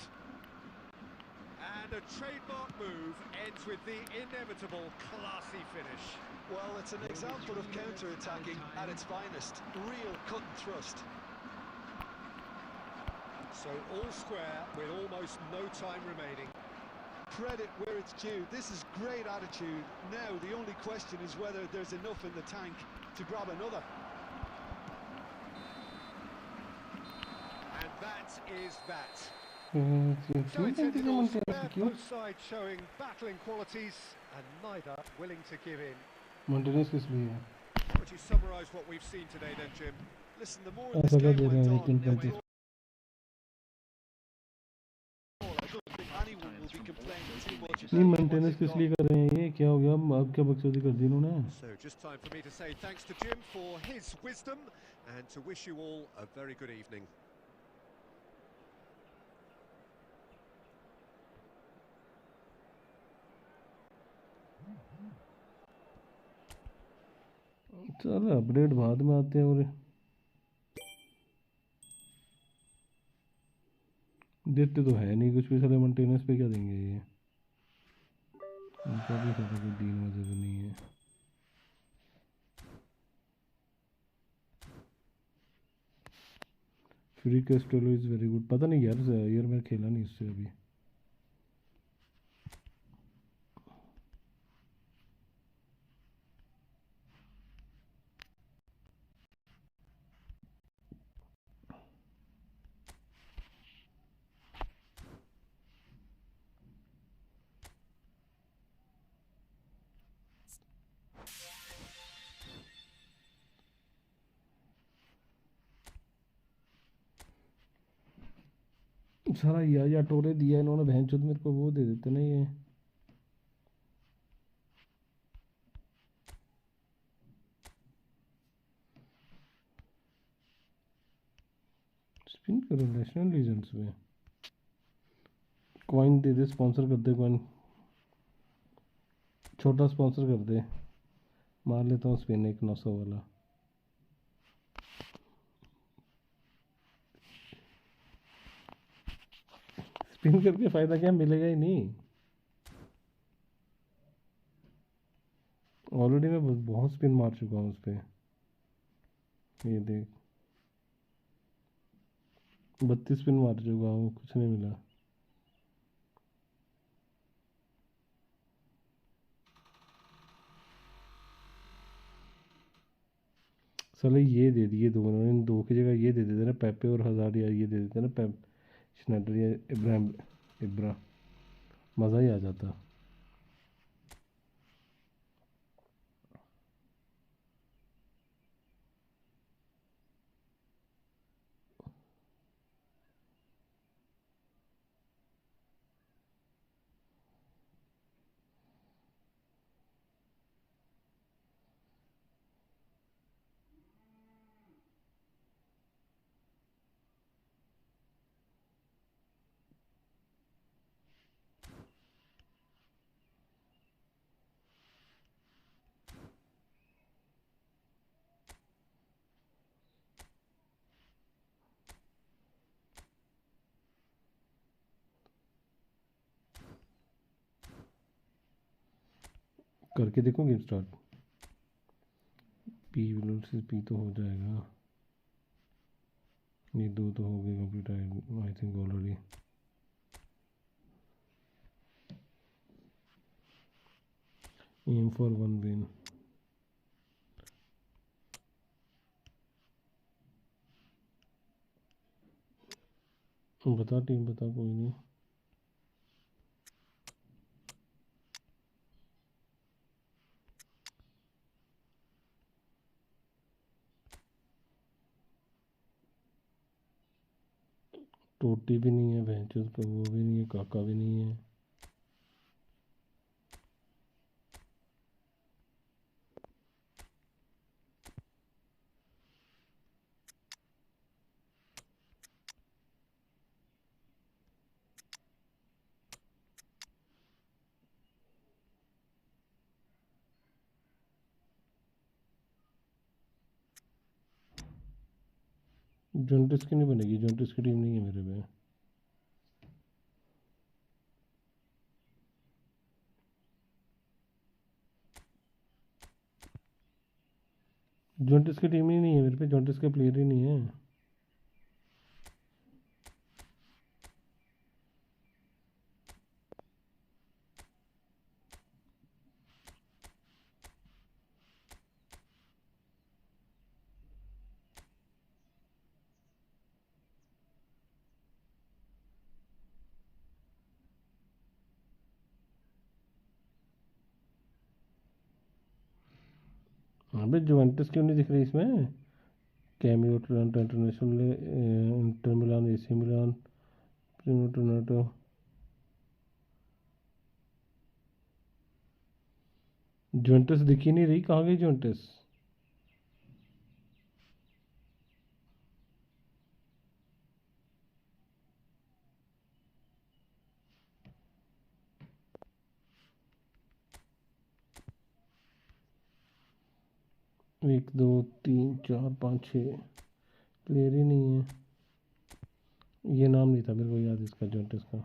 And a trademark move ends with the inevitable classy finish. Well, it's an example of counter-attacking at its finest. Real cut and thrust. So all square with almost no time remaining. Credit where it's due. This is great attitude. Now the only question is whether there's enough in the tank to grab another. And that is that. So it's ended all square, both sides showing battling qualities and neither willing to give in. Maintenance किस लिए है Would you summarise what we've seen today then, Jim? Listen, the more ऐसा this कर game दे रहे went हैं on, लेकिन the 35 more I don't think anyone will be complaining too much नहीं about maintenance किस लिए कर रहे हैं ये क्या हो गया अब क्या बकचोदी कर दी इन्होंने So just time for me to say thanks to Jim for his wisdom and to wish you all a very good evening. चल अपडेट बाद में आते हैं और देते तो है नहीं कुछ भी सारे मेंटेनेंस पे क्या देंगे ये उनका भी सारा कोई दीन मजे नहीं है free Castello is very good पता नहीं यार मैं खेला नहीं इससे अभी सारा या टोरे दिया इन्होंने बहन चोद मेरे को वो दे देते ना ये स्पिन करो नेशनल लीजेंड्स में कॉइन दे दे स्पॉन्सर कर दे कॉइन छोटा स्पॉन्सर कर दे मार लेता हूँ स्पिन एक 900 वाला स्पिन करके फायदा क्या मिलेगा ही नहीं ऑलरेडी मैं बहुत स्पिन मार चुका हूँ उस पर ये देख 32 पिन मार चुका हूँ, कुछ नहीं मिला। साले ये दे दिए दोनों, इन दो की जगह ये दे देते ना, पेपे और हज़ार, या ये दे देते ना पेप स्नाइडर या इब्राहिम इब्रा, मज़ा ही आ जाता। करके देखो गेम स्टार्ट। पी तो हो जाएगा, ये दो तो हो गए complete I think already. Aim for 1 विन। बता टीम बता, कोई नहीं। टोटी भी नहीं है, भैंचोद का वो भी नहीं है, काका भी नहीं है। जॉन्टिस की नहीं बनेगी, जॉन्टिस की टीम नहीं है मेरे पे। जॉन्टिस की टीम ही नहीं है मेरे पे, जॉन्टिस का प्लेयर ही नहीं है। अबे जुवेंटस क्यों नहीं दिख रही इसमें? Cameo, Toronto international, Inter Milan, AC Milan, Primo Toronto. Juventus दिख ही नहीं रही, कहाँ गई जुवेंटस? एक दो तीन चार पाँच छः प्लेयर ही नहीं है। ये नाम नहीं था मेरे को याद इसका, जुवेंटस का।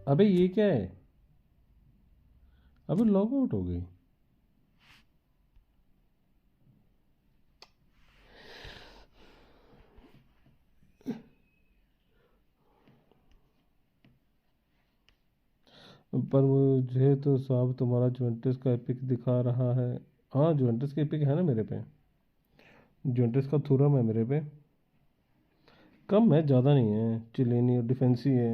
अबे ये क्या है? अबे लॉग आउट हो गई। पर मुझे तो साहब तुम्हारा जुवेंटस का एपिक दिखा रहा है। हाँ जुवेंटस का एपिक है ना मेरे पे, जुवेंटस का थुरम है मेरे पे। कम है, ज़्यादा नहीं है, चिलेनी और डिफेंसी है।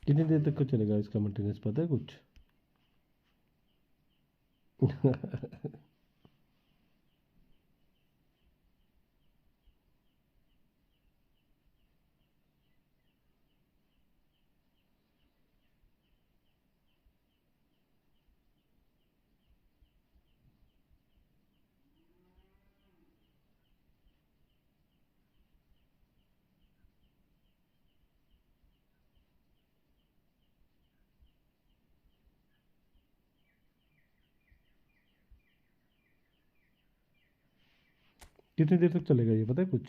कितनी देर तक चलेगा इसका मेंटेनेंस, पता है कुछ? कितनी देर तक चलेगा ये, पता है कुछ?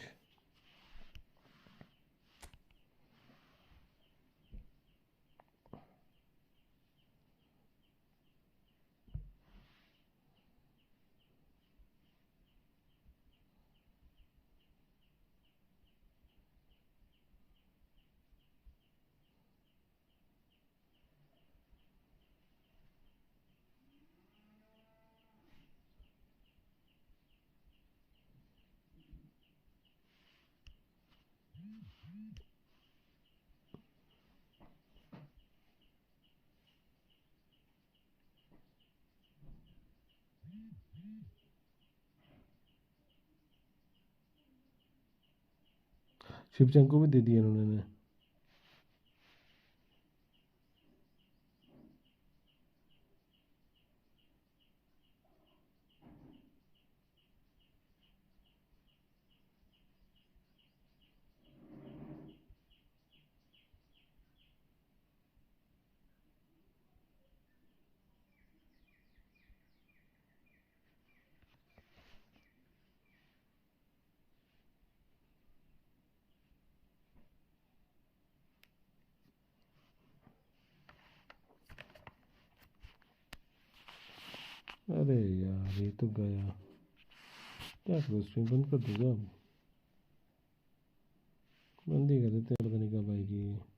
शिवचंद को भी दे दिया इन्होंने। अरे यार ये तो गया, क्या करो, स्ट्रीम बंद कर दूँगा, बंद ही कर देते हैं, पता नहीं कब आएगी।